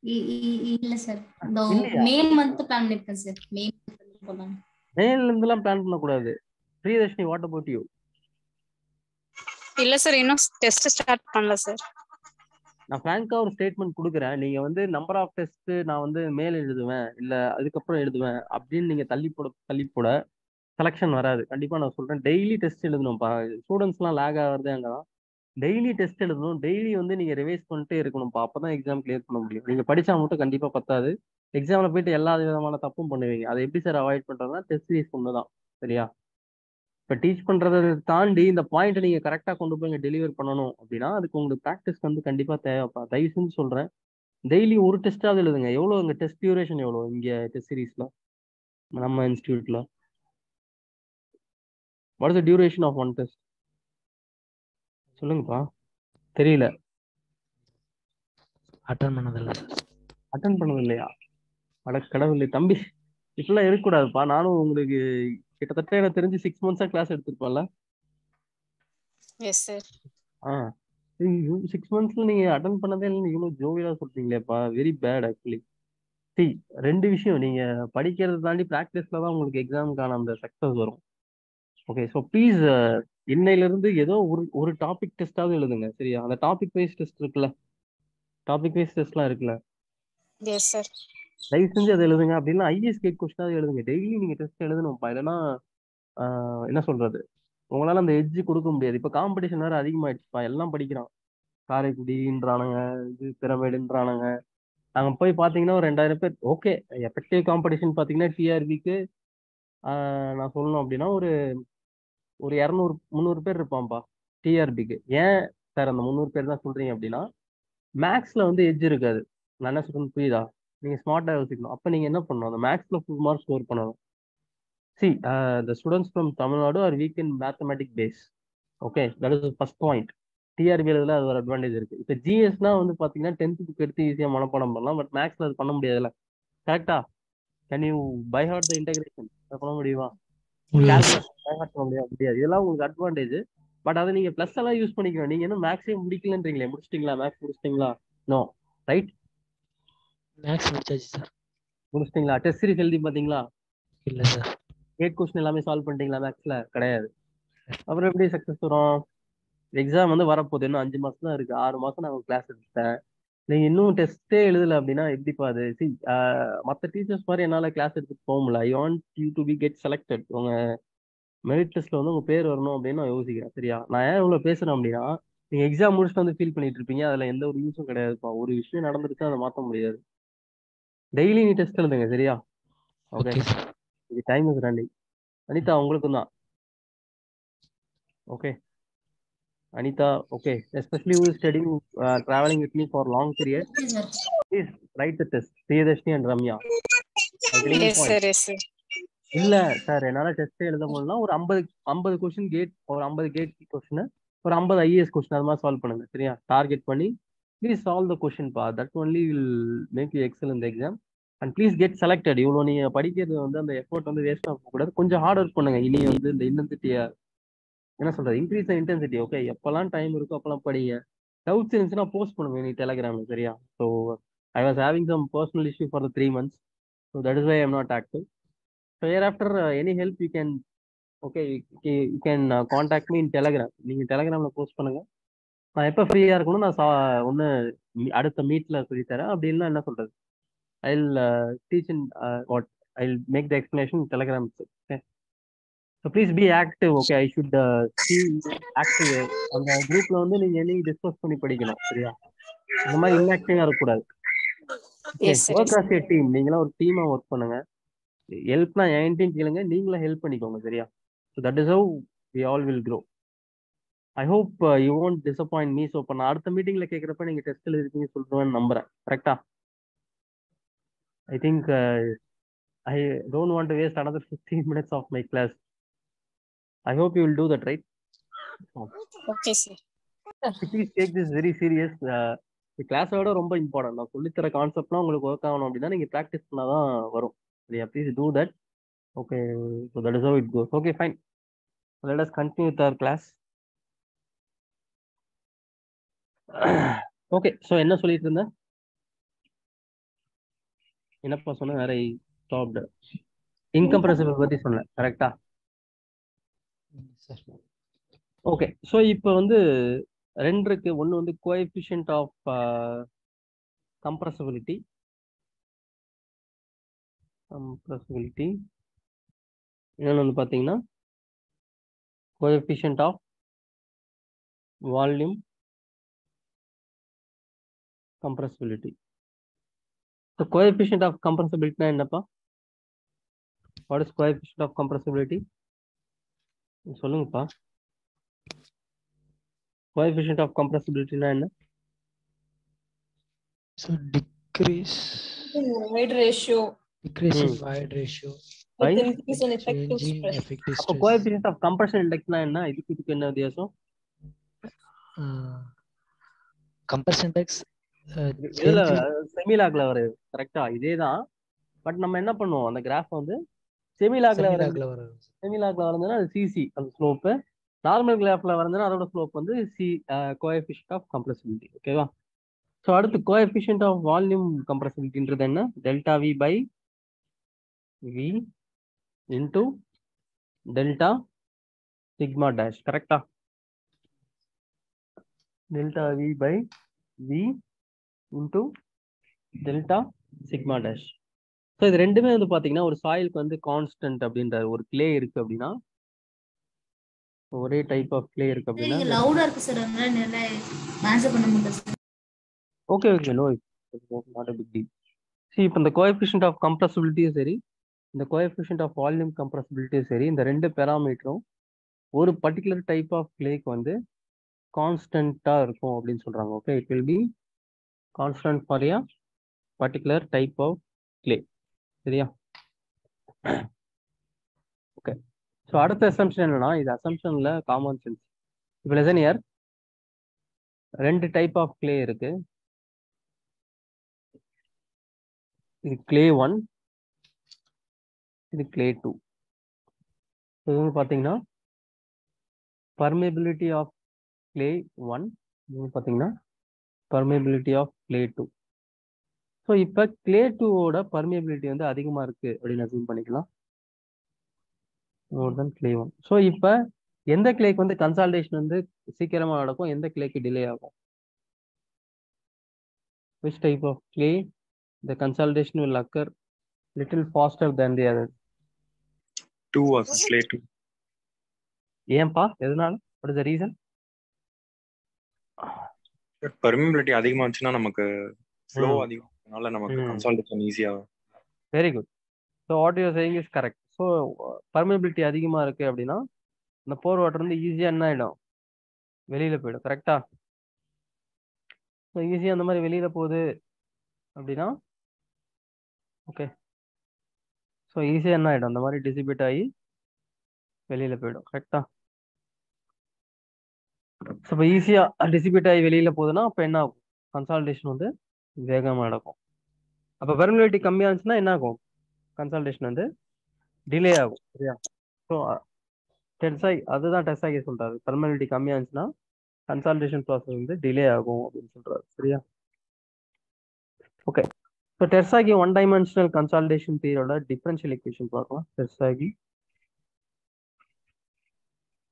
இல்ல சார், இந்த இல்லையா? மே மந்த் பிளான் பண்ணிருக்கேன் சார். மே மந்த் போலாம். மேல இருந்தெல்லாம் பிளான் பண்ணக்கூடாது. Priyadharshini, what about you? இல்ல சார், இன்னும் டெஸ்ட் ஸ்டார்ட் பண்ணல சார். நான் ஃப்ராங்கா ஒரு ஸ்டேட்மெண்ட் கொடுக்குறேன். நீங்க வந்து நம்பர் ஆஃப் டெஸ்ட் நான் வந்து மேல எழுதுவேன், இல்ல அதுக்கப்புறம் எழுதுவேன் அப்படின்னு நீங்க தள்ளி போட செலெக்ஷன் வராது. கண்டிப்பா நான் சொல்றேன், டெய்லி டெஸ்ட் எழுதணும்ப்பா. ஸ்டூடெண்ட்ஸ்லாம் லேக் ஆகிறதே அங்கதான். டெய்லி டெஸ்ட் எழுதணும். டெய்லி வந்து நீங்க ரிவைஸ் பண்ணிட்டே இருக்கணும்ப்பா. அப்பதான் எக்ஸாம் கிளியர் பண்ண முடியும். நீங்க படிச்சா மட்டும் கண்டிப்பா பத்தாது. எக்ஸாம்ல போயிட்டு எல்லா விதமான தப்பும் பண்ணுவீங்க. அதை எப்படி சார் அவாய்ட் பண்றதுன்னா, டெஸ்ட் சீரிஸ் ஒண்ணுதான். சரியா? இப்போ டீச் பண்றதை தாண்டி இந்த பாயிண்ட் நீங்க கரெக்டா கொண்டு போய் டெலிவர் பண்ணணும் அப்படின்னா அதுக்கு உங்களுக்கு ப்ராக்டிஸ் வந்து கண்டிப்பா தேவைப்பா. தயவு செஞ்சு சொல்றேன், டெய்லி ஒரு டெஸ்டாவது எழுதுங்க. எவ்வளோ இங்க டெஸ்ட் டியூரேஷன் எவ்வளோ இங்க டெஸ்ட் சீரீஸ்ல நம்ம இன்ஸ்டியூட்ல? What is the duration of one test? சொல்லுங்கப்பா. தெரியல. அட்டன் பண்ணதில்ல சார். அட்டன் பண்ணது இல்லையா? அட கடவுளே தம்பி, இப்பெல்லாம் இருக்கக்கூடாதுப்பா. நானும் உங்களுக்கு கிட்டத்தட்ட எனக்கு தெரிஞ்சு 6 months கிளாஸ் எடுத்திருப்பேன்ல. Yes sir. 6 monthsல நீங்க அட்டன் பண்ணதே இல்லைன்னு இவ்வளவு ஜோவியலா சொல்றீங்களேப்பா. Very bad actually. சி, ரெண்டு விஷயம். நீங்க படிக்கிறத தாண்டி ப்ராக்டிஸ்ல தான் உங்களுக்கு எக்ஸாமுக்கான அந்த சக்சஸ் வரும். ஓகே, ஸோ ப்ளீஸ் இன்னையில இருந்து ஏதோ ஒரு டாபிக் டெஸ்டாவது எழுதுங்க. சரியா? அந்த டாபிக் வைஸ் டெஸ்ட் இருக்குல்ல, டாபிக் வைஸ் டெஸ்ட்லாம் இருக்குல்ல, எஸ் சார். தயவு செஞ்சு அதை எழுதுங்க. அப்படின்னா ஐஏஎஸ் கேட் கொஸ்டினாவது எழுதுங்க. டெய்லி நீங்க டெஸ்ட் எழுதணும்ப்பா. இல்லைன்னா என்ன சொல்றது, உங்களால அந்த எட்ஜ் கொடுக்க முடியாது. இப்போ காம்படிஷன் வேற அதிகமாயிடுச்சுப்பா. எல்லாம் படிக்கிறான். காரைக்குடின்றானுங்க, இது பிரமிடுன்றானுங்க. நாங்க போய் பார்த்தீங்கன்னா ஒரு 2000 பேர். ஓகே, எஃபெக்டிவ் காம்படிஷன் பார்த்தீங்கன்னா டிஆர்பிக்கு நான் சொல்லணும் அப்படின்னா ஒரு 200 300 பேர் இருப்பான்ப்பா டிஆர்பிக்கு. ஏன் சார் அந்த 300 பேர் தான் சொல்றீங்க அப்படின்னா, மேக்ஸ்ல வந்து எட்ஜ் இருக்காது. நான் என்ன சொல்றேன்னு புரியுதா? நீங்க ஸ்மார்ட்டா யோசிக்கணும். அப்ப நீங்க என்ன பண்ணணும்? அந்த மேக்ஸ்ல ஃபுல் மார்க் ஸ்கோர் பண்ணணும். See, the students from Tamil Nadu are weak in mathematics base. Okay, that is the first point. டிஆர்பியில் அது ஒரு அட்வான்டேஜ் இருக்கு. இப்போ ஜிஎஸ்னா வந்து பார்த்தீங்கன்னா 10th புக் எடுத்து ஈஸியாக மனப்பாடம் பண்ணலாம். பட் மேக்ஸில் அது பண்ண முடியாதுல்ல. கரெக்டா? Can you by heart the integration? அதை பண்ண முடியுமா? பை ஹார்ட் பண்ண முடியாது. இதெல்லாம் உங்களுக்கு அட்வான்டேஜ். பட் அதை நீங்கள் ப்ளஸ் எல்லாம் யூஸ் பண்ணிக்கணும். நீங்கள் இன்னும் மேக்ஸே முடிக்கலன்றீங்களே, முடிச்சிட்டிங்களா? மேக்ஸ் முடிச்சிட்டிங்களா? No, right? மேக்ஸ் முடிச்சாச்சு சார். முடிச்சிட்டிங்களா? டெஸ்ட் சீரிஸ் எழுதி பார்த்தீங்களா? இல்லை சார். 8 கொஸ்டின் எல்லாமே சால்வ் பண்ணிட்டீங்களா மேக்ஸ்ல? கிடையாது. அப்புறம் எப்படி சக்ஸஸ் வரும்? எக்ஸாம் வந்து வரப்போகுது, இன்னும் 5 மாசம் தான் இருக்கு. 6 மாசம் நான் கிளாஸ் எடுத்தேன். நீங்க இன்னும் டெஸ்ட்டே எழுதல அப்படின்னா எப்படிப்பா அது? மற்ற டீச்சர்ஸ் மாதிரி என்னால கிளாஸ் எடுத்துட்டு போக முடியல. I want you to be get selected. உங்க மெரிட் டெஸ்ட்ல வந்து உங்க பேர் வரணும் அப்படின்னு நான் யோசிக்கிறேன். சரியா? நான் ஏன் இவ்வளவு பேசுறேன் அப்படின்னா, நீங்க எக்ஸாம் முடிச்சுட்டு வந்து ஃபீல் பண்ணிட்டு இருப்பீங்க. அதுல எந்த ஒரு யூஸும் கிடையாதுப்பா. ஒரு விஷயம் நடந்துருச்சு, அதை மாற்ற முடியாது. டெய்லி நீ டெஸ்ட் எழுதுங்க. சரியா? ஓகே, இது டைம் இஸ் ரன்னிங். அனிதா உங்களுக்கும் தான். Okay Anita, okay, especially who is studying, traveling with me for long period, please write the test. Priyadashni and Ramya. Yes, sir. Yes, sir. இல்ல சார், என்னால test எழுத முடியலனா ஒரு 50 கொஸ்டின் கேட், ஒரு 50 gate question, ஒரு 50 IAS question அது மாதிரி solve பண்ணுங்க. சரியா? டார்கெட் பண்ணி ப்ளீஸ் சால்வ் த கொஸ்டின் பா. That only will make you excel in the exam and please get selected. இவ்வளோ நீங்க படிக்கிறது வந்து அந்த எஃபோர்ட் வந்து வேஸ்ட் ஆகக்கூடாது. கொஞ்சம் ஹார்ட் ஒர்க் பண்ணுங்க. இனி வந்து இந்த இன்டென்சிட்டியை என்ன சொல்றது, இன்க்ரீஸ் த இன்டென்சிட்டி. ஓகே, எப்பெல்லாம் டைம் இருக்கோ அப்பெல்லாம் படிங்க. டவுட்ஸ் இருந்துச்சுன்னா போஸ்ட் பண்ணுங்க நீ டெலிகிராம்ல. சரியா? So I was having some personal issue for the 3 months. So that is why I am not active. So here after any help you can, okay, you can contact me in Telegram. நீங்கள் டெலிகிராமில் post பண்ணுங்க. நான் எப்போ ஃப்ரீயாக இருக்கணும் நான் ஒன்று அடுத்த மீட்டில் சொல்லித்தரேன். அப்படி இல்லைன்னா என்ன சொல்கிறது, I will teach in what, I will make the explanation Telegram. Okay, so please be active. Okay, I should see active. அந்த குரூப்ல வந்து நீங்க என்னையும் டிஸ்கஸ் பண்ணி படிக்கணும். சரியா? இந்த மாதிரி இன்ஆக்டிவா இருக்கக்கூடாது. Work as a team. நீங்களாம் ஒரு டீமா ஒர்க் பண்ணுங்க. ஹெல்ப்னா என்கிட்டையும் கேளுங்க, நீங்களும் ஹெல்ப் பண்ணிக்கோங்க. சரியா? So that is how we all will grow. I hope you won't disappoint me. So இப்போ நான் அடுத்த மீட்டிங்ல கேட்குறப்ப நீங்க டெஸ்ட் எழுதிருக்கீங்க சொல்லுவேன்னு நம்புறேன். கரெக்டா? I think I don't want to waste another 15 minutes of my class. I hope you will do that, right? Okay, sir. Please take this very serious. கிளாஸோட ரொம்ப இம்பார்ட்டன்ட். நான் சொல்லித்தர கான்செப்ட்லாம் உங்களுக்கு ஒர்க் ஆகணும் அப்படின்னா நீங்க ப்ராக்டிஸ் பண்ணாதான் வரும். சரியா? Please do that. Okay, so that is how it goes. Okay, fine. Let us continue with our class. Okay, so என்ன சொல்லிட்டு இருந்தேன், என்னப்பா சொன்னேன், வேற ஸ்டாப்டு. இன்கம்ப்ரெசிபிள் பத்தி சொன்னேன். கரெக்டா? ஓகே, ஸோ இப்போ வந்து 2 இருக்கு. ஒன்று வந்து கோஎஃபிஷியன்ட் ஆஃப் கம்ப்ரெசிபிலிட்டி. இன்னொன்று வந்து பார்த்தீங்கன்னா coefficient of volume compressibility. So coefficient of கம்ப்ரெசிபிலிட்டினா என்னப்பா? What is coefficient of compressibility? சொல்லுங்கப்பா. Coefficient of compressibility na enna? So decrease wide ratio. Decrease in wide ratio. With increase in effective Change in stress. effective அப்போ stress. coefficient of compression index na enna? இதுக்கு என்ன வித்தியாசம்? Compression index இதுல செமிலாக்ல வருது. கரெக்டா? இதேதான். But நம்ம என்ன பண்ணுவோம், அந்த கிராஃப் வந்து செமிலாக்ல வருதுன்னா அது சிசி அந்த ஸ்லோப். நார்மல் கிராஃப்ல வரதுன்னா அதோட ஸ்லோப் வந்து கோஎஃபிஷியன்ட் ஆஃப் கம்ப்ரெசிபிலிட்டி. ஓகேவா? ஸோ அடுத்து கோஎஃபிஷியன்ட் ஆஃப் வால்யூம் கம்ப்ரெசிபிலிட்டின்றது என்ன? Delta V by V into delta sigma dash. கரெக்டா? Delta V by V into delta sigma dash. So இது ரெண்டுமே வந்து பார்த்தீங்கன்னா ஒரு சாயிலுக்கு வந்து கான்ஸ்டன்ட் அப்படின்ற ஒரு கிளே இருக்கு அப்படின்னா ஒரே டைப் ஆஃப் கிளே இருக்கு அப்படின்னா நீங்க லவுடா இருக்கு சார் அதனால நல்லா ஆன்சர் பண்ண முடியல sir. Okay no not a big deal. See இப்போ இந்த கோஎஃபிஷியன்ட் ஆஃப் கம்ப்ரசிபிலிட்டியும் சரி இந்த கோஎஃபிஷியன்ட் ஆஃப் வால்யூம் கம்ப்ரசிபிலிட்டியும் சரி இந்த ரெண்டு பேராமீட்டரும் ஒரு பர்டிகுலர் டைப் ஆஃப் கிளேக்கு வந்து கான்ஸ்டன்டா இருக்கும் அப்படின்னு சொல்றாங்க. Okay it will be constant for a particular type of clay. சரியா? ஓகே ஸோ அடுத்த அசம்ஷன் என்னன்னா இது அசம்ஷன்ல காமன் சென்ஸ். இப்போ லெசன் இயர் ரெண்டு டைப் ஆஃப் கிளே இருக்கு. இது கிளே 1 இது கிளே 2. இது வந்து பார்த்தீங்கன்னா பர்மேபிலிட்டி ஆஃப் கிளே 1 இது பார்த்தீங்கன்னா பர்மேபிலிட்டி ஆஃப் கிளே 2. ஸோ இப்போ கிளே 2ஓட பர்மேபிலிட்டி வந்து அதிகமாக இருக்கு அப்படின்னு அசூம் பண்ணிக்கலாம் மோர் தென் கிளே 1. ஸோ இப்போ எந்த கிளேக்கு வந்து கன்சால்டேஷன் வந்து சீக்கிரமா நடக்கும் எந்த கிளேக்கு டிலே ஆகும்? which type of clay the consolidation will occur little faster than the other? 2 was clay 2. ஏன்பா எதனால? what is the reason? Permeability அதிகமா இருந்துச்சுன்னா நமக்கு ஃப்ளோ ம். அதிகம்னால நமக்கு ம். கன்சால்டேஷன் ஈஸியா very good. So what you saying is correct. So permeability அதிகமாக இருக்கு அப்படின்னா இந்த போர் வாட்டர் வந்து ஈஸியாக என்ன ஆகிடும் வெளியில போயிடும். கரெக்டா? ஸோ ஈஸியாக அந்த மாதிரி வெளியில போகுது அப்படின்னா ஓகே ஸோ ஈஸியாக என்ன ஆகிடும் அந்த மாதிரி டிசிபேட் ஆகி வெளியில போயிடும். கரெக்டா? ஸோ இப்போ ஈஸியாக டிசிபேட் ஆகி வெளியில போகுதுன்னா அப்போ என்ன ஆகும்? கன்சால்டேஷன் வந்து வேகமாக நடக்கும். அப்போ பர்மேபிலிட்டி கம்மியாக இருந்துச்சுன்னா என்ன ஆகும்? கன்சால்டேஷன் வந்து டிலே ஆகும். சரியா? ஸோ டெஸ்டாகி அதுதான் டெஸ்டாகி சொல்றாரு. பர்மேபிலிட்டி கம்மியாக இருந்துச்சுன்னா கன்சால்டேஷன் ப்ராசஸ் வந்து டிலே ஆகும் அப்படின்னு சொல்றாரு. சரியா? ஓகே ஸோ டெஸ்டாகி ஒன் டைமென்ஷனல் கன்சால்டேஷன் தியரியோட டிஃபரன்ஷியல் ஈக்குவேஷன் பார்க்கலாம்.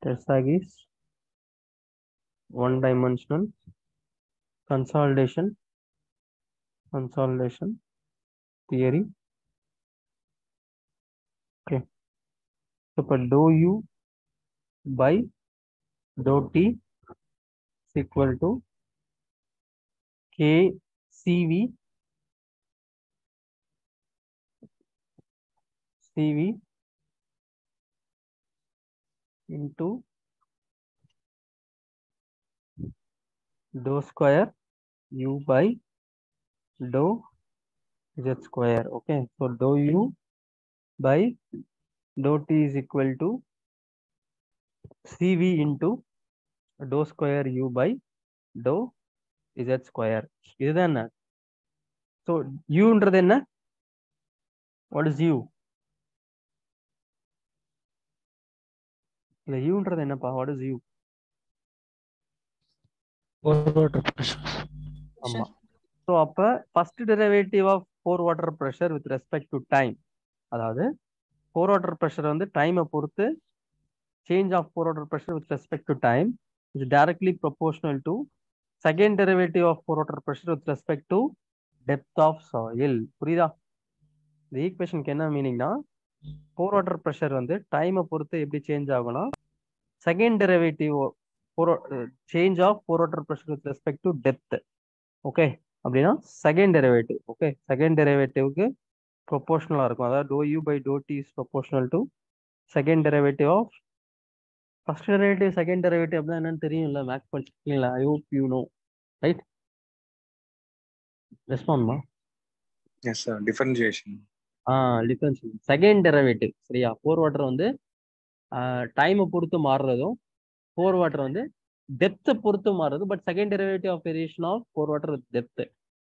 டெஸ்டாகிஸ் one dimensional consolidation theory. Okay, so for dou u by dou t is equal to k cv into dou square u by dou z square. Okay, so dou u by dou t is equal to cv into dou square u by dou z square. இதுதான் என்ன? So uன்றது என்ன? What is u? இல்ல uன்றது என்னப்பா? What is u? Pore water pressure. ஆமா. ஸோ அப்போ first derivative of pore water pressure with respect to time, அதாவது pore water pressure வந்து டைமை பொறுத்து change of pore water pressure with respect to time is directly proportional to second derivative of pore water pressure with respect to depth of soil. புரியுதா? இந்த ஈக்குவேஷனுக்கு என்ன மீனிங்னா போர் water pressure வந்து டைமை பொறுத்து எப்படி சேஞ்ச் ஆகும்னா second derivative change of pore water pressure with respect to depth. Okay, அப்படின்னா second derivative. Okay, second டெரிவேட்டிவ்க்கு ப்ரொபோர்ஷனலாக இருக்கும். அதாவது டோ யூ பை டோ T is proportional to second derivative of first derivative. Second derivative அப்படின்னா என்னன்னு தெரியும்ல, மேக்ஸ் படிச்சிருக்கீங்களா? I hope you know, right? ரெஸ்பான்மா? Yes sir, differentiation. Differentiation second derivative. சரியா? போர் வாட்டர் வந்து டைமை பொறுத்து மாறுறதும் போர் வாட்டர் வந்து டெப்த்தை பொறுத்து மாறுது. But second derivative of variation of pore water with depth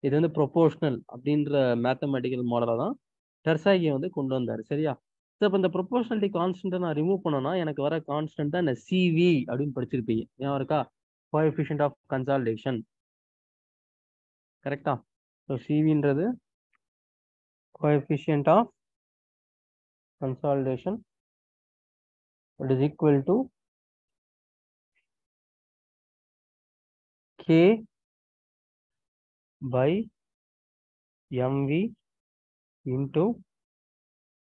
இது வந்து ப்ரொபோர்ஷனல் அப்படின்ற மேத்தமெட்டிக்கல் மாடலை தான் டெர்சாகி வந்து கொண்டு வந்தார். சரியா? ஸோ இப்போ இந்த ப்ரொபோர்ஷனாலிட்டி கான்ஸ்டன்ட்டை நான் ரிமூவ் பண்ணோன்னா எனக்கு வர கான்ஸ்டன்ட் தான் இந்த சிவி அப்படின்னு படிச்சிருப்பீங்க. ஏன் இருக்கா? Coefficient of consolidation. கரெக்டா? ஸோ சிவின்றது coefficient of consolidation it is equal to K by mv into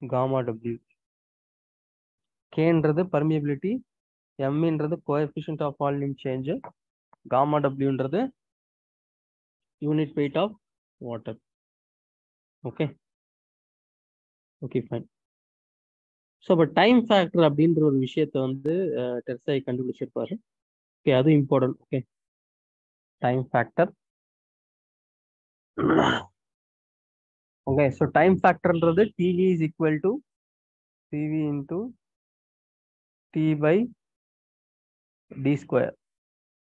gamma w. Kன்றது permeability, எம்ன்றது coefficient of volume change, gamma டபிள்யூன்றது unit weight of water. Okay okay fine. So இப்போ time factor அப்படின்ற ஒரு விஷயத்தை வந்து டெர்சாய் கண்டுபிடிச்சிருப்பாரு. ஓகே அது important. Okay time factor. Okay so time ஃபேக்டர்ன்றது TV is equal to TV into T by D square.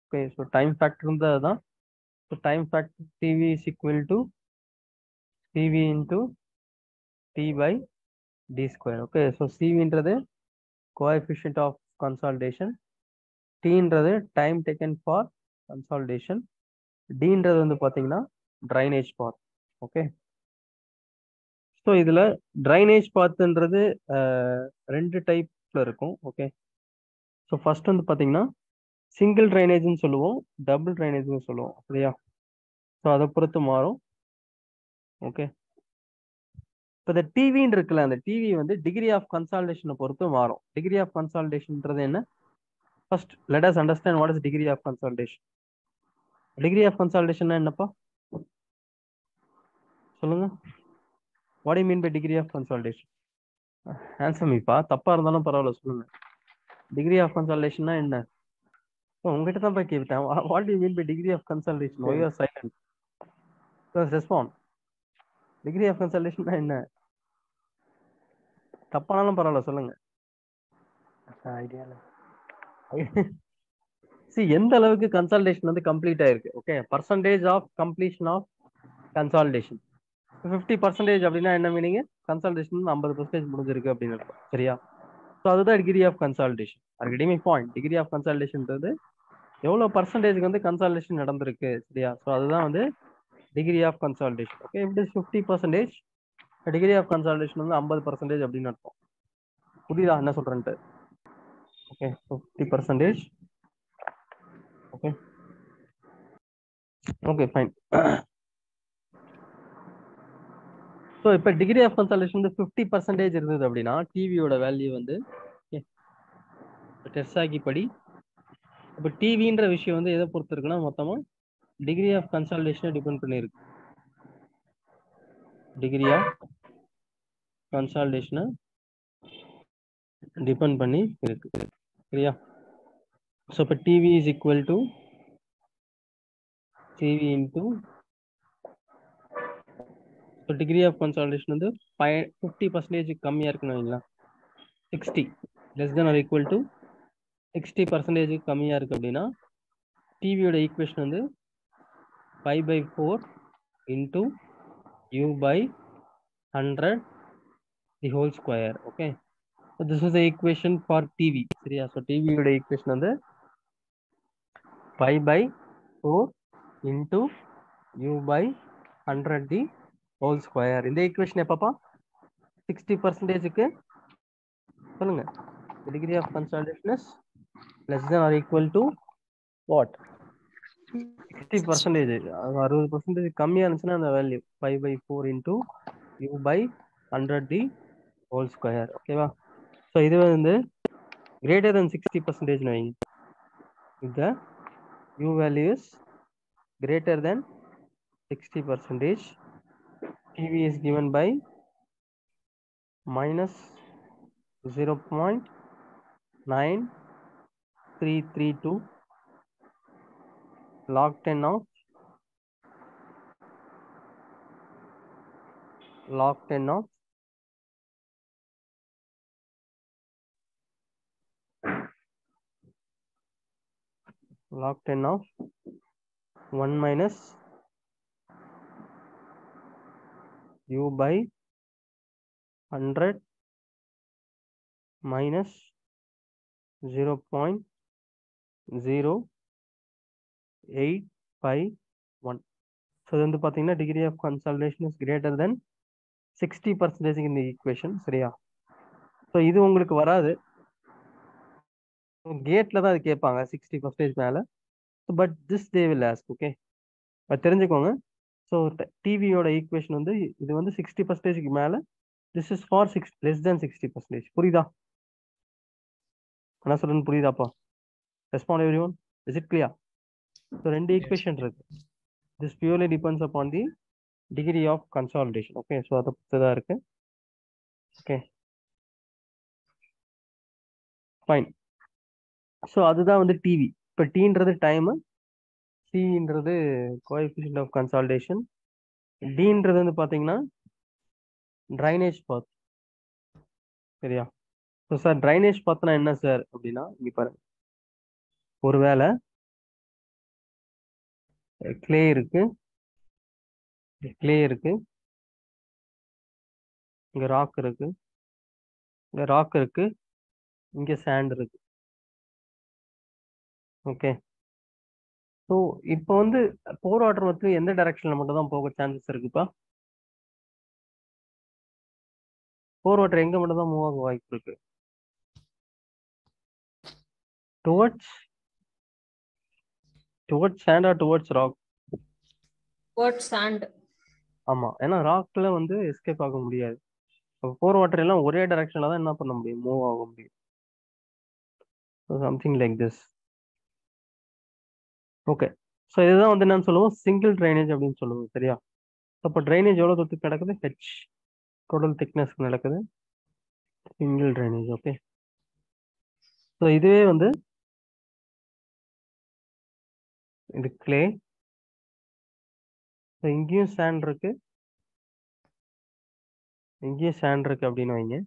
Okay so time factor அதுதான். So time factor TV is equal to TV into T by D square. Okay so சிவின்றது coefficient of consolidation, டீன்றது time taken for consolidation, டீன்றது வந்து பார்த்தீங்கன்னா drainage path. Okay so இதில் drainage பாத்துன்றது 2 டைப்ல இருக்கும். ஓகே ஸோ ஃபர்ஸ்ட் வந்து பார்த்தீங்கன்னா சிங்கிள் ட்ரைனேஜ்னு சொல்லுவோம், டபுள் ட்ரைனேஜ்னு சொல்லுவோம். சரியா? ஸோ அதை பொறுத்து மாறும். ஓகே இப்போ இந்த டிவின்னு இருக்குல்ல, அந்த டிவி வந்து டிகிரி ஆஃப் கன்சால்டேஷனை பொறுத்து மாறும். டிகிரி ஆஃப் கன்சால்டேஷன்ன்றது என்ன? First let us understand what is degree of consolidation. Degree of consolidation என்னப்பா சொல்லுங்க. What you mean by degree of consolidation? Answer மீப்பா, தப்பா இருந்தாலும் பரவாயில்ல சொல்லுங்க. டிகிரி ஆஃப் கன்சால்டேஷன்னா என்ன? உங்ககிட்ட தான் போய் கேட்டேன். What you mean by degree of consolidation? Why are silent? Respond. Degree of கன்சால்டேஷன்னா என்ன? தப்பானாலும் பரவாயில்ல சொல்லுங்க. ஐடியா இல்லை. சி எந்த அளவுக்கு கன்சால்டேஷன் வந்து கம்ப்ளீட் ஆயிருக்கு. Okay percentage of completion of consolidation 50% அப்படின்னா என்ன மீனிங்? கன்சால்டேஷன் 50% முடிஞ்சிருக்கு அப்படின்னு இருக்கும். சரியா? ஸோ அதுதான் டிகிரி ஆஃப் கன்சால்டேஷன். அது getting my point. Degree of கன்சால்டேஷன்ன்றது எவ்வளோ பர்சன்டேஜ்க்கு வந்து கன்சால்டேஷன் நடந்திருக்கு. சரியா? ஸோ அதுதான் வந்து degree of consolidation. Okay it is 50%. Degree of consolidation வந்து 50% அப்படின்னு அர்த்தம். புரியுதா என்ன சொல்றேன்ட்டு? Okay 50%. Okay okay fine. So இப்போ டிகிரி ஆஃப் கன்சால்டேஷன் வந்து 50% இருந்தது அப்படின்னா டிவியோட வேல்யூ வந்து டெர்சாகி படி. இப்போ டிவின்ற விஷயம் வந்து எதை பொறுத்து இருக்குன்னா மொத்தமா டிகிரி ஆஃப் கன்சால்டேஷனை டிபெண்ட் பண்ணியிருக்கு. டிகிரி ஆஃப் கன்சால்டேஷனை டிபெண்ட் பண்ணி இருக்கு. சரியா? ஸோ இப்போ TV is equal to TV into so degree of consolidation வந்து 50% கம்மியாக இருக்குன்னு வைங்களா, 60 less than or equal to 60% கம்மியாக இருக்கு அப்படின்னா டிவியோட ஈக்குவேஷன் வந்து 5/4 into u by 100 the whole square. Okay so this is the equation for TV. சரியா? so TV யோட ஈக்குவேஷன் வந்து 5/4 into u by 100 the whole square. இந்த ஈக்குவேஷன் எப்பப்பா 60%க்கு சொல்லுங்க. the degree of consolidation is less than or equal to what? 60%. 60% கம்மியா இருந்துச்சுன்னா அந்த value 5/4 into u by 100 the whole square. ஓகேவா? ஸோ இது வந்து greater than 60% வைங்க. இந்த u value is greater than 60%. TV is given by minus 0.9332 log 10 of log 10 of log 10 of 1 minus u by 100 minus 0.0851. So இது வந்து பார்த்தீங்கன்னா degree of consolidation is greater than 60% இந்த equation. சரியா? So இது உங்களுக்கு வராது, கேட்ல தான் அது கேட்பாங்க 60% மேலே. But this they will ask. Okay அது தெரிஞ்சுக்கோங்க. ஸோ டிவியோட ஈக்குவேஷன் வந்து இது வந்து 60%க்கு மேலே, this is for less than 60%. புரியுதா என்ன சொல்றேன்னு? புரியுதாப்பா? Respond everyone. Is it clear? So ரெண்டு ஈக்குவேஷன் இருக்கு. This purely depends upon the degree of consolidation. Okay, so அதை பொறுத்து தான் இருக்கு. Okay fine. ஸோ அதுதான் வந்து டிவி. இப்போ டீன்றது டைமு, சின்றது கோஎஃபிஷியன்ட் ஆஃப் கன்சாலிடேஷன், டீன்றது வந்து பார்த்தீங்கன்னா ட்ரைனேஜ் பாத். சரியா? ஸோ சார் ட்ரைனேஜ் பாத்னா என்ன சார் அப்படின்னா, இங்கே பாருங்க, ஒருவேளை கிளே இருக்கு, இங்க ராக் இருக்கு, இங்க சாண்ட் இருக்கு. ஓகே, ஸோ இப்போ வந்து போர் வாட்டர் வந்து எந்த டைரக்ஷன்ல மட்டும் தான் போக சான்சஸ் இருக்குப்பா? போர் வாட்டர் எங்க மட்டும் தான் மூவ் ஆக வாய்ப்பு இருக்கு? Towards sand or towards rock? What sand? ஆமா, ஏன்னா ராக்ல வந்து எஸ்கேப் ஆக முடியாது. போர் வாட்டர் எல்லாம் ஒரே டைரக்ஷன்ல தான் என்ன பண்ண முடியும், மூவ் ஆக முடியும். Something like this. Okay, so இதுதான் வந்து என்னன்னு சொல்லுவோம், சிங்கிள் ட்ரைனேஜ் அப்படின்னு சொல்லுவோம். சரியா? அப்போ ட்ரைனேஜ் எவ்வளோ தூரத்துக்கு நடக்குது? ஹெச் டோட்டல் திக்னஸ் நடக்குது, சிங்கிள் ட்ரைனேஜ். ஓகே, ஸோ இதுவே வந்து இது கிளே, இங்கேயும் சாண்ட் இருக்கு, அப்படின்னு வைங்க.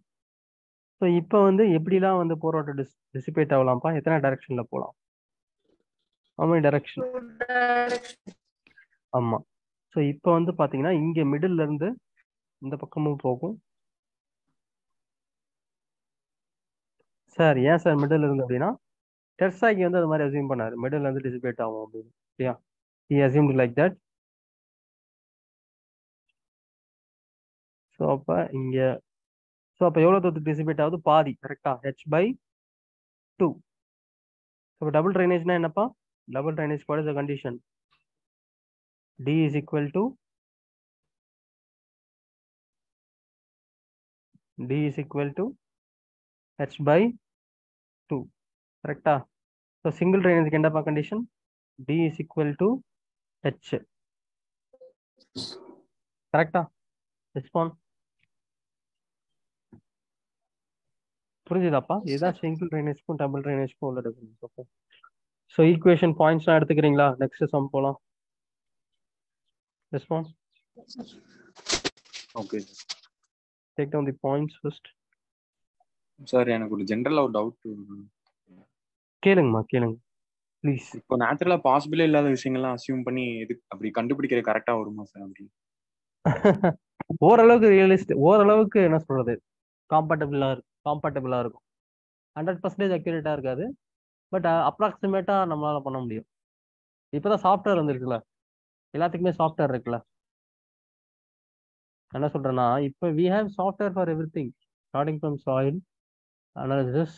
ஸோ இப்போ வந்து எப்படிலாம் வந்து போர் வாட்டர் டிசிபேட் ஆகலாம்ப்பா? எத்தனை டைரக்ஷன்ல போகலாம்? ஆமாம், டைரக்ஷன். ஆமா, ஸோ இப்போ வந்து பார்த்தீங்கன்னா இங்கே மிடில் இருந்து இந்த பக்கமும் போகும். சார் ஏன் சார் மிடில் இருந்து அப்படின்னா, டெர்சாக்கி வந்து அது மாதிரி அசியூம் பண்ணாரு, மிடில் இருந்து டிசிபேட் ஆகும் அப்படின்னு. சரியா? he assumed like that. So அப்போ இங்கே எவ்வளோ தூரத்துக்கு டிசிபேட் ஆகுது? பாதி. கரெக்டா? h/2. இப்போ டபுள் ட்ரைனேஜ்னா என்னப்பா? Double drainage what is the condition? D is equal to h/2. கரெக்டா? ஸோ சிங்கிள் ட்ரைனேஜ்க்கு என்னப்பா கண்டிஷன்? D is equal to h. கரெக்டா? ரெஸ்பாண்ட் புரிஞ்சுதாப்பா? இதுதான் சிங்கிள் ட்ரைனேஜ்க்கும் டபுள் ட்ரைனேஜ்க்கும் உள்ள டிஃபரன்ஸ். ஓகே, ஸோ ஈக்குவேஷன் பாயிண்ட்ஸ்லாம் எடுத்துக்கிறீங்களா? நெக்ஸ்ட் சம் போகலாம். Respond. Okay take down the points first. Sir, எனக்கு ஒரு ஜென்ரலா ஒரு டவுட். கேளுங்கம்மா, கேளுங்க ப்ளீஸ். இப்போ நேச்சுரலா பாசிபிளே இல்லாத விஷயங்கள்லாம் அசியூம் பண்ணி இது அப்படி கண்டுபிடிக்கிற கரெக்டா வருமா சார்? அப்படி ஓரளவுக்கு ஓரளவுக்கு என்ன சொல்றது, காம்பேட்டபிளா இருக்கும். 100% அக்யூரேட்டா இருக்காது, பட் அப்ராக்சிமேட்டா நம்மளால பண்ண முடியும். இப்பதான் சாஃப்ட்வேர் வந்துருக்குல்ல, எல்லாத்துக்குமே சாஃப்ட்வேர் இருக்குல்ல. என்ன சொல்றேன்னா, இப்போ we have software for everything, starting from soil analysis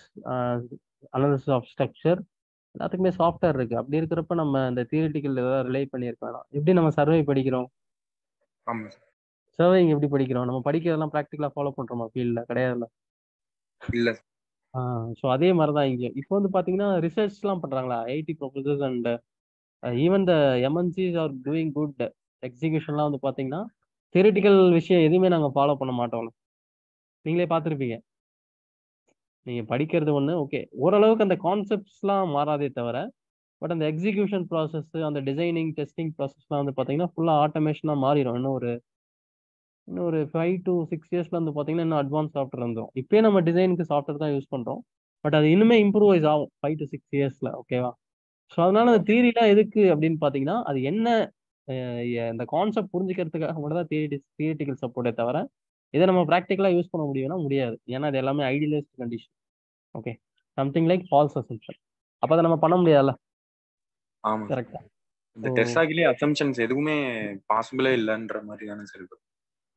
of structure, எல்லாத்துக்குமே சாஃப்ட்வேர் இருக்கு. அப்படி இருக்கிறப்ப நம்ம இந்த தியரிட்டிக்கல் ஏதாவது ரிலே பண்ணியிருக்கலாம். எப்படி நம்ம சர்வே படிக்கிறோம், ஆமா சார். சர்வேயிங் எப்படி படிக்கிறோம்? நம்ம படிக்கிறதெல்லாம் ப்ராக்டிக்கலா ஃபாலோ பண்றோமா ஃபீல்ட்ல? கிடையாதுல்ல. இல்ல. ஸோ அதே மாதிரி தான் இங்கே. இப்போ வந்து பார்த்தீங்கன்னா ரிசர்ச்லாம் பண்ணுறாங்களா, IT professors and even the MNCs are doing good. எக்ஸிகியூஷன்லாம் வந்து பார்த்தீங்கன்னா தியரிட்டிக்கல் விஷயம் எதுவுமே நாங்கள் ஃபாலோ பண்ண மாட்டோம். நீங்களே பார்த்துருப்பீங்க. நீங்கள் படிக்கிறது ஒன்று, ஓகே, ஓரளவுக்கு அந்த கான்செப்ட்ஸ்லாம் மாறாதே தவிர, பட் அந்த எக்ஸிகியூஷன் ப்ராசஸ், அந்த டிசைனிங் டெஸ்டிங் ப்ராசஸ்லாம் வந்து பார்த்தீங்கன்னா ஃபுல்லாக ஆட்டோமேஷனாக மாறிடும். இன்னும் ஒரு 5 to 6 இயர்ஸ்ல வந்து பார்த்தீங்கன்னா இன்னும் அட்வான்ஸ் சாஃப்ட்வேர் வந்துடும். இப்போயே நம்ம டிசைனுக்கு சாஃப்ட்வேர் தான் யூஸ் பண்ணுறோம், பட் அது இன்னுமே இம்ப்ரூவைஸ் ஆகும் 5 to 6 இயர்ஸ்ல. ஓகேவா? ஸோ அதனால அந்த தியரிலாம் எதுக்கு அப்படின்னு பார்த்தீங்கன்னா, அது என்ன இந்த கான்செப்ட் புரிஞ்சுக்கிறதுக்காக மட்டும் தான் தியரிட்டிக்கல் சப்போர்ட்டே தவிர, இதை நம்ம ப்ராக்டிக்கலாக யூஸ் பண்ண முடியும்னா முடியாது. ஏன்னா அது எல்லாமே idealised condition. Okay, something like false assumption. அப்போ அதை நம்ம பண்ண முடியாதுல்ல. ஆமா கரெக்டா? இந்த டெர்சாக்கிலே அசம்ப்ஷன்ஸ் எதுவுமே பாசிபிளே இல்லைன்ற மாதிரி தானே சார் இருக்கு.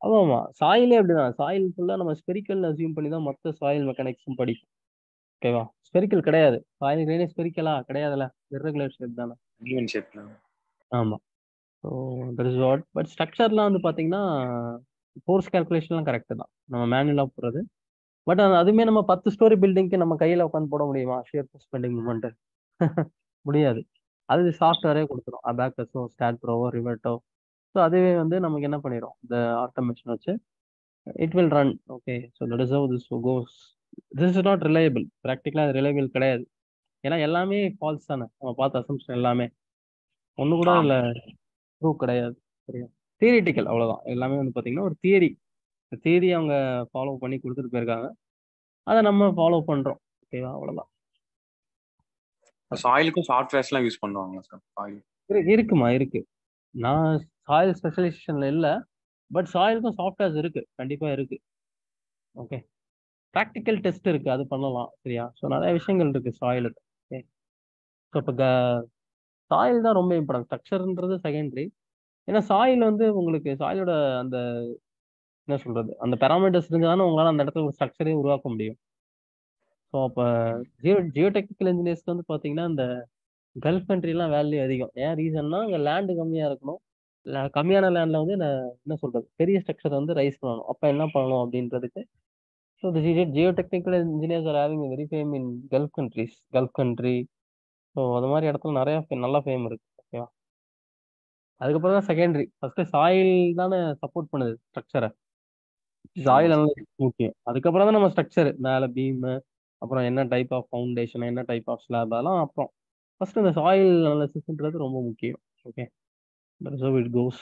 ஆமா, சாயிலே அப்படிதான். சாயில் ஃபுல்லா நம்ம ஸ்பெரிக்கல் அசியூம் பண்ணி தான் மொத்த சாயில் மெக்கானிக்ஸும் படிக்கும். ஓகேவா? ஸ்பெரிக்கல் கிடையாது. சாயில் கிரேனே ஸ்பெரிக்கலா கிடையாதுல்ல, இர்ரெகுலர் ஷேப் தானே. ஈவன் ஷேப்ல. ஆமா. So that is what. But ஸ்ட்ரக்சர்லாம் வந்து பார்த்தீங்கன்னா ஃபோர்ஸ் கால்குலேஷன்லாம் கரெக்டு தான், நம்ம மேனுவலாக போடுறது. பட் அதுவுமே நம்ம 10 ஸ்டோரி பில்டிங்க்கு நம்ம கையில் உட்காந்து போட முடியுமா ஷியர் ஃபோர்ஸ் பெண்டிங் மூமெண்ட்? முடியாது. அது சாஃப்ட்வேரே கொடுத்துரும், அபாக்கஸோ ஸ்டாட் ப்ரோவோ ரிவர்ட்டோ. ஸோ அதுவே வந்து நமக்கு என்ன பண்ணிடும், இந்த ஆட்டோமேஷன் வச்சு it will run. Okay, so that is have this goes. This is not reliable, ப்ராக்டிக்கலாக ரிலையபிள் கிடையாது. ஏன்னா எல்லாமே ஃபால்ஸ் தானே, நம்ம பார்த்த அசம்ஷன் எல்லாமே ஒன்று கூட ஆமா. இல்லை ப்ரூவ் கிடையாது. சரியா, தியரிட்டிக்கல் அவ்வளோதான். எல்லாமே வந்து பார்த்தீங்கன்னா ஒரு தியரி அவங்க ஃபாலோ பண்ணி கொடுத்துட்டு போயிருக்காங்க, அதை நம்ம ஃபாலோ பண்ணுறோம். ஓகேவா, அவ்வளோதான். சாயிலுக்கும் சாஃப்ட்வேர்ஸ்லாம் யூஸ் பண்ணுவாங்களா சார்? சாயில் இருக்குமா, இருக்கு. நான் சாயில் ஸ்பெஷலைசேஷன்ல இல்லை, பட் சாயிலுக்கும் சாஃப்ட்வேர்ஸ் இருக்கு, கண்டிப்பாக இருக்கு. ஓகே, ப்ராக்டிக்கல் டெஸ்ட் இருக்கு, அது பண்ணலாம். சரியா, ஸோ நிறைய விஷயங்கள் இருக்கு சாயிலுக்கு. ஓகே, ஸோ இப்போ சாயில் தான் ரொம்ப இம்பார்ட்டன்ட், ஸ்ட்ரக்சர்ன்றது செகண்டரி. ஏன்னா சாயில் வந்து உங்களுக்கு சாயிலோட அந்த என்ன சொல்றது, அந்த பேராமீட்டர்ஸ் இருந்தாலும் உங்களால் அந்த இடத்துல ஒரு ஸ்ட்ரக்சரே உருவாக்க முடியும். ஸோ அப்போ ஜியோ டெக்னிக்கல் இன்ஜினியர்ஸ்க்கு வந்து பார்த்தீங்கன்னா இந்த கல்ஃப் கண்ட்ரிலாம் வேல்யூ அதிகம். ஏன் ரீசன்னா அங்கே லேண்டு கம்மியாக இருக்கணும், கம்மியான லேண்டில் வந்து என்ன சொல்றது, பெரிய ஸ்ட்ரக்சர் வந்து ரைஸ் பண்ணணும். அப்போ என்ன பண்ணணும் அப்படின்றதுக்கு so the geotechnical engineers are having very fame in Gulf country. ஸோ அது மாதிரி இடத்துல நிறைய நல்ல ஃபேம் இருக்கு. ஓகேவா, அதுக்கப்புறம் தான் செகண்டரி. ஃபர்ஸ்ட் சாயில் தானே சப்போர்ட் பண்ணுது ஸ்ட்ரக்சரை, சாயில் அனலிசிஸ் முக்கியம். அதுக்கப்புறம் தான் நம்ம ஸ்ட்ரக்சர் மேலே பீம், அப்புறம் என்ன டைப் ஆஃப் ஃபவுண்டேஷன், என்ன டைப் ஆஃப் ஸ்லாப், அதெல்லாம் அப்புறம். ஃபர்ஸ்ட் இந்த சாயில் அனாலிசிஸ்ன்றது ரொம்ப முக்கியம். ஓகே, தட்ஸ் ஹவ் இட் கோஸ்.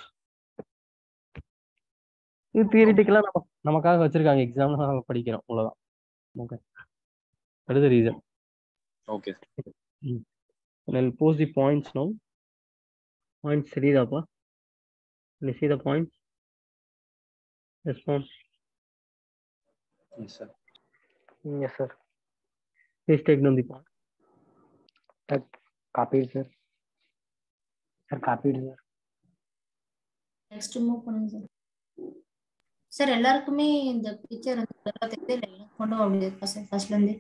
இது தியரிட்டிக்கலா நமக்காக வச்சிருக்காங்க, எக்ஸாம்ல நம்ம படிக்கிறோம், அவ்வளவுதான். Okay, that is the reason. Okay. I'll post the points now. Points தெரியுதாப்பா? Can you see the points? Response. Yes sir. Yes, sir. Please take down the point. Sir, copied, sir. Sir, copied, sir. Next move பண்ணுங்க sir. Sir எல்லாருக்குமே இந்த picture வந்து தெரியுது இல்லை, எனக்கு மட்டும் அப்படி இருக்கா சார்? ஃபர்ஸ்ட்ல இருந்து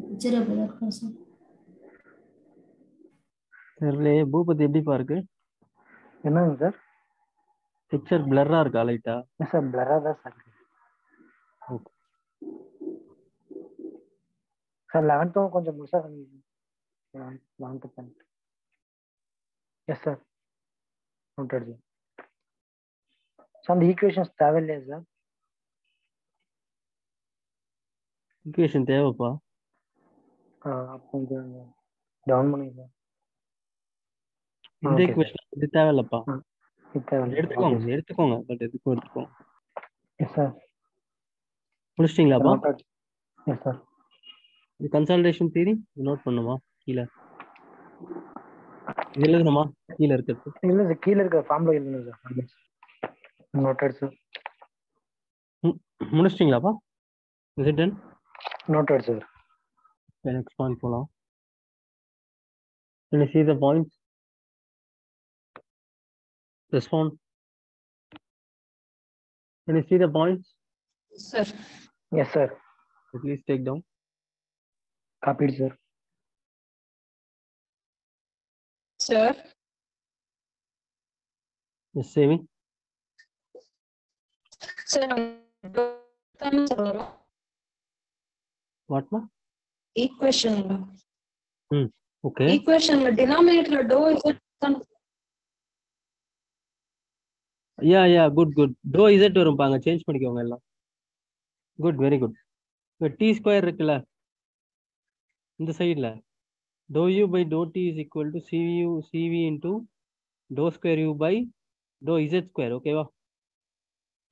பிக்சர் அப்படி இருக்கா சார்? தெரியலையே, பூபதி எப்படிப்பா இருக்கு? என்னங்க சார்? பிக்சர் பிளர்ரா இருக்கா லைட்டா? சார் பிளரா தான் சார். ஓகே சார் 11th கொஞ்சம் முழுசா பண்ணிடுங்க. Yes sir, noted sir. Sir அந்த ஈக்குவேஷன்ஸ் தேவையில்லையா சார்? ஈக்குவேஷன் தேவைப்பா. அப்போ கொஞ்சம் டவுன் பண்ணுங்க சார். இந்த ஈக்குவேஷன் இது தேவையில்லப்பா, எடுத்துக்கோங்க. எடுத்துக்கோங்க பட் எதுக்கும் எடுத்துக்கோங்க. Yes sir. முடிச்சிட்டீங்களாப்பா? Yes sir. இது கன்சால்டேஷன் தியரி நோட் பண்ணுமா கீழே? இது எழுதணுமா கீழே இருக்கிறது? இல்லை சார், கீழே இருக்கிற ஃபார்ம்ல எழுதணும் சார். Noted sir. முடிச்சிட்டீங்களாப்பா? Is it done? Noted sir. Next point போலாம். Can you see the points? Respond. Can you see the points? Sir. Yes, sir. Please take down. Copied, sir. Sir. Is saving. Sir. What ma? Equation. Okay. Equation denominator dou is it? Yeah, good. Dou is it வரும்பாங்க, change பண்ணிக்கோங்க எல்லாம். Good, very good. இப்போ D square இருக்குல்ல இந்த சைடில், dou u by dou t is equal to cv into dou square u by dou z square. ஓகேவா?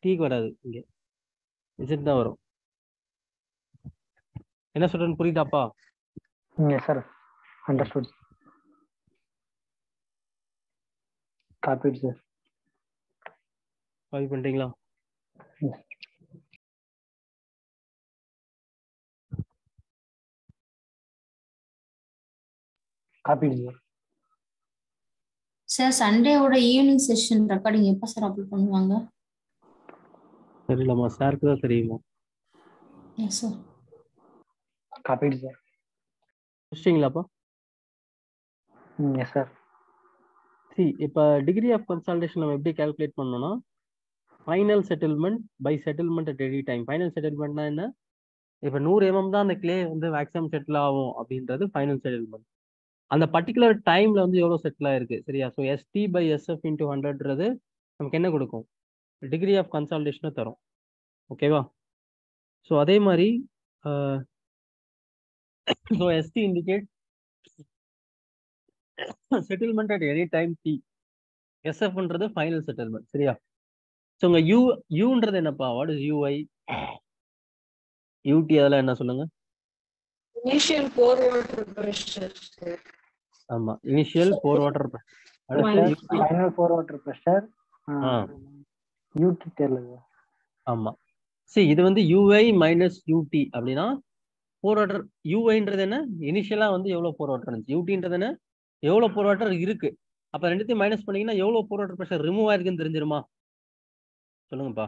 டீக்கு வராது, இங்கே z தான் வரும். என்ன சொல்றேன்னு புரியுதாப்பா? Yes, sir. Understood. Copied, sir. Copy பண்ணிட்டீங்களா? Yes. Copied, sir. சார் சண்டேவோட ஈவினிங் செஷன் ரெக்கார்டிங் எப்போ சார் அப்லோட் பண்ணுவாங்க? தெரியலம்மா, சாருக்கு தான் தெரியுமா. Yes sir. Copied, sir. முடிச்சிட்டிங்களாப்பா? Yes, sir. சி, இப்போ டிகிரி ஆஃப் கன்சல்டேஷன் நம்ம எப்படி கால்குலேட் பண்ணோம்னா, final settlement by settlement at any time. Final செட்டில்மெண்ட்னா என்ன? இப்போ 100 mm தான் அந்த கிளே வந்து மேக்ஸிமம் செட்டில் ஆகும் அப்படின்றது ஃபைனல் செட்டில்மெண்ட். அந்த பர்டிகுலர் டைம்ல வந்து எவ்வளோ செட்டில் ஆயிருக்கு சரியா. So ST by SF into 100ன்றது நமக்கு என்ன கொடுக்கும், டிகிரி ஆஃப் கன்சால்டேஷனை தரும். ஓகேவா. ஸோ அதே மாதிரி so ST indicate settlement at any time T. SFன்றது ஃபைனல் செட்டில்மெண்ட் சரியா. ஸோ உங்க யூன்றது என்னப்பா, வாட் இஸ் UI UT அதெல்லாம் என்ன சொல்லுங்க. Initial pour water pressure, sir. ஆமா, இனிஷியல் போர் வாட்டர் ஃபைனல் போர் வாட்டர் ப்ரெஷர் யூடி தெரியல. ஆமா, சரி இது வந்து UI மைனஸ் UT அப்படின்னா போர் வாட்டர். UIன்றது என்ன, இனிஷியலா வந்து எவ்வளவு போர் வாட்டர் இருந்துச்சு. UTன்றது என்ன, எவ்வளவு போர் வாட்டர் இருக்கு. அப்ப ரெண்டுத்தையும் மைனஸ் பண்ணீங்கன்னா எவ்வளவு போர் வாட்டர் ப்ரெஷர் ரிமூவ் ஆயிருக்குன்னு தெரிஞ்சிருமா, சொல்லுங்கப்பா.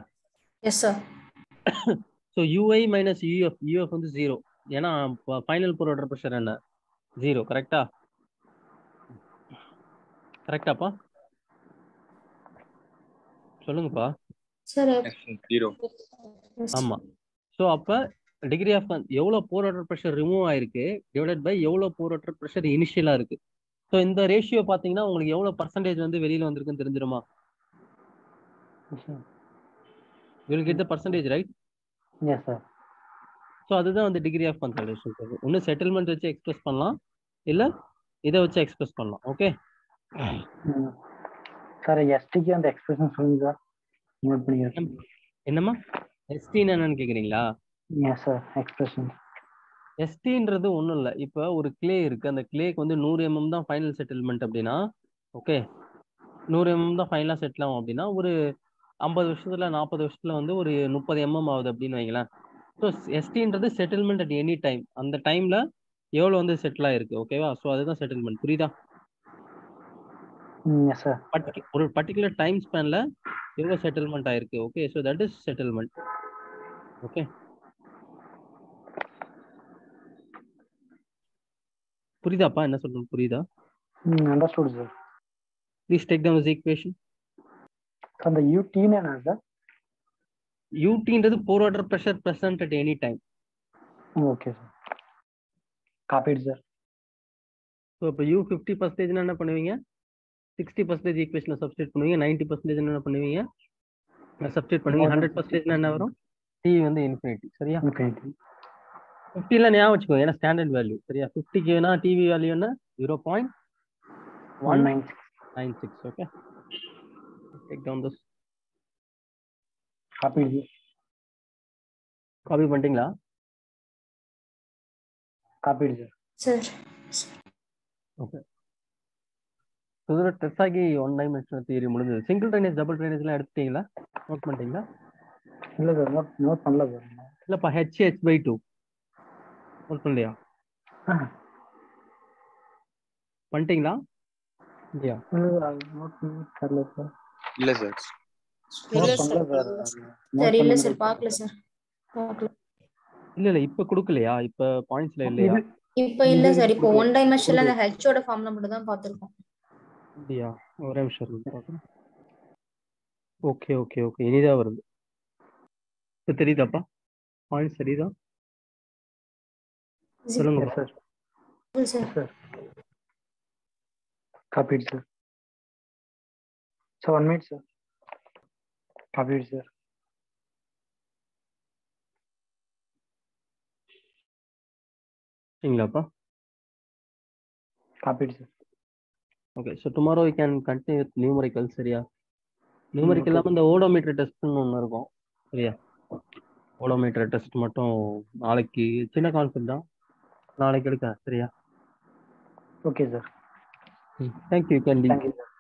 S sir. So UI minus UF வந்து 0. ஏன்னா ஃபைனல் போர் வாட்டர் ப்ரெஷர் என்ன 0. கரெக்டா, கரெக்டாப்பா, சொல்லுங்கப்பா. சார் 0. ஆமா. ஸோ அப்ப டிகிரி ஆஃப் எவ்வளவு போர் வாட்டர் ப்ரெஷர் ரிமூவ் ஆயிருக்கு டிவைடட் பை எவ்வளவு போர் வாட்டர் ப்ரெஷர் இனிஷியலா இருக்கு. ஸோ இந்த ரேஷியோ பாத்தீங்கன்னா உங்களுக்கு எவ்வளவு பர்சன்டேஜ் வந்து வெளியில வந்திருக்குன்னு தெரிஞ்சிருமா. You will get the percentage right. Yes sir. So அதுதான் வந்து டிகிரி ஆஃப் கன்சால்டேஷன். ஒன்று செட்டில்மெண்ட் வச்சு எக்ஸ்பிரஸ் பண்ணலாம், இல்லை இதை வச்சு எக்ஸ்பிரஸ் பண்ணலாம். ஓகே சார், எஸ்டிக்கு அந்த எக்ஸ்பிரஷன் சொல்லுங்க சார், நோட் பண்ணிக்கிறேன். என்னம்மா எஸ்டின்னு என்னன்னு கேட்குறீங்களா. Yes sir, expression. எஸ்டின்றது ஒன்றும் இல்லை. இப்போ ஒரு கிளே இருக்கு, அந்த கிளேக்கு வந்து 100 mm தான் ஃபைனல் செட்டில்மெண்ட் அப்படின்னா, ஓகே 100 mm தான் ஃபைனலாக செட்டில் ஆகும் அப்படின்னா, ஒரு 50 வருஷத்துல 40 வருஷத்துல வந்து ஒரு 30 mm ஆகுது அப்படின்னு வைங்களேன். ஸோ எஸ்டின்றது செட்டில்மெண்ட் அட் எனி டைம், அந்த டைம்ல எவ்வளோ வந்து செட்டில் ஆயிருக்கு. ஓகேவா. ஸோ அதுதான் செட்டில்மெண்ட். புரியுதா. Yes sir. ஒரு பர்டிகுலர் டைம் ஸ்பேன்ல எவ்வளோ செட்டில்மெண்ட் ஆயிருக்கு. Okay, so that is settlement. Okay, புரியுதாப்பா என்ன சொல்றது, புரியுதா. Understood sir. Please take down this equation. அந்த யூடின்னு என்ன சார். யூடின்றது pore water pressure present at any time. Okay sir, copied sir. So இப்போ U 50% என்ன பண்ணுவீங்க, 60% ஈக்குவேஷனை சப்ஸ்டிட் பண்ணுவீங்க. 90% என்ன பண்ணுவீங்க, சப்ஸ்டிட் பண்ணுவீங்க. 100% என்ன வரும், T வந்து இன்ஃபினிட்டி. சரியா. 50ல ஞாபகம் வச்சுக்கோங்க, ஏன்னா ஸ்டாண்டர்ட் வேல்யூ. சரியா. 50க்குனா டிவி வேல்யூ என்ன 0.196. Okay, take down this. Copy பண்ணிட்டீங்களா. Copied sir. சார் ஓகே, இதோட டெஸ்டாகி 1 டைமென்ஷனல் தியரி முடிஞ்சது. சிங்கிள் ட்ரைனேஜ் டபுள் ட்ரைனேஜ்லாம் எடுத்துட்டீங்களா, நோட் பண்ணிட்டீங்களா. இல்லை சார், நோட் பண்ணல சார். இல்லப்பா H/2 நோட் பண்ணலையா, பண்ணிட்டீங்களா. இல்லையா. இல்ல சார். சரி இல்ல சார், பார்க்கல சார், பார்க்கல. இல்ல இப்ப கொடுக்கலையா, இப்ப பாயிண்ட்ஸ்ல இல்லையா. இப்ப இல்ல சார், இப்போ 1 டைமென்ஷன்ல அந்த H ஓட ஃபார்முலா மட்டும் தான் பார்த்திருக்கோம். இல்லையா, ஒரே நிமிஷம் பார்க்கறேன். ஓகே ஓகே ஓகே, இனிதான் வருது. இப்ப தெரியுதாப்பா, பாயிண்ட்ஸ் தெரியுதா, சொல்லுங்க sir. Sir copied sir. Sir 1 minute sir. Copied sir. சரிங்களாப்பா. Copied sir. Okay, so tomorrow we can continue with numerical. சரியா. நியூமரிக்கல் இல்லாமல் இந்த ஓடோமீட்டர் டெஸ்ட்னு ஒன்று இருக்கும். சரியா. ஓடோமீட்டர் டெஸ்ட் மட்டும் நாளைக்கு, சின்ன கான்செப்ட் தான், நாளைக்கு எடுக்க. சரியா. Okay sir. Thank you. Can thank you sir.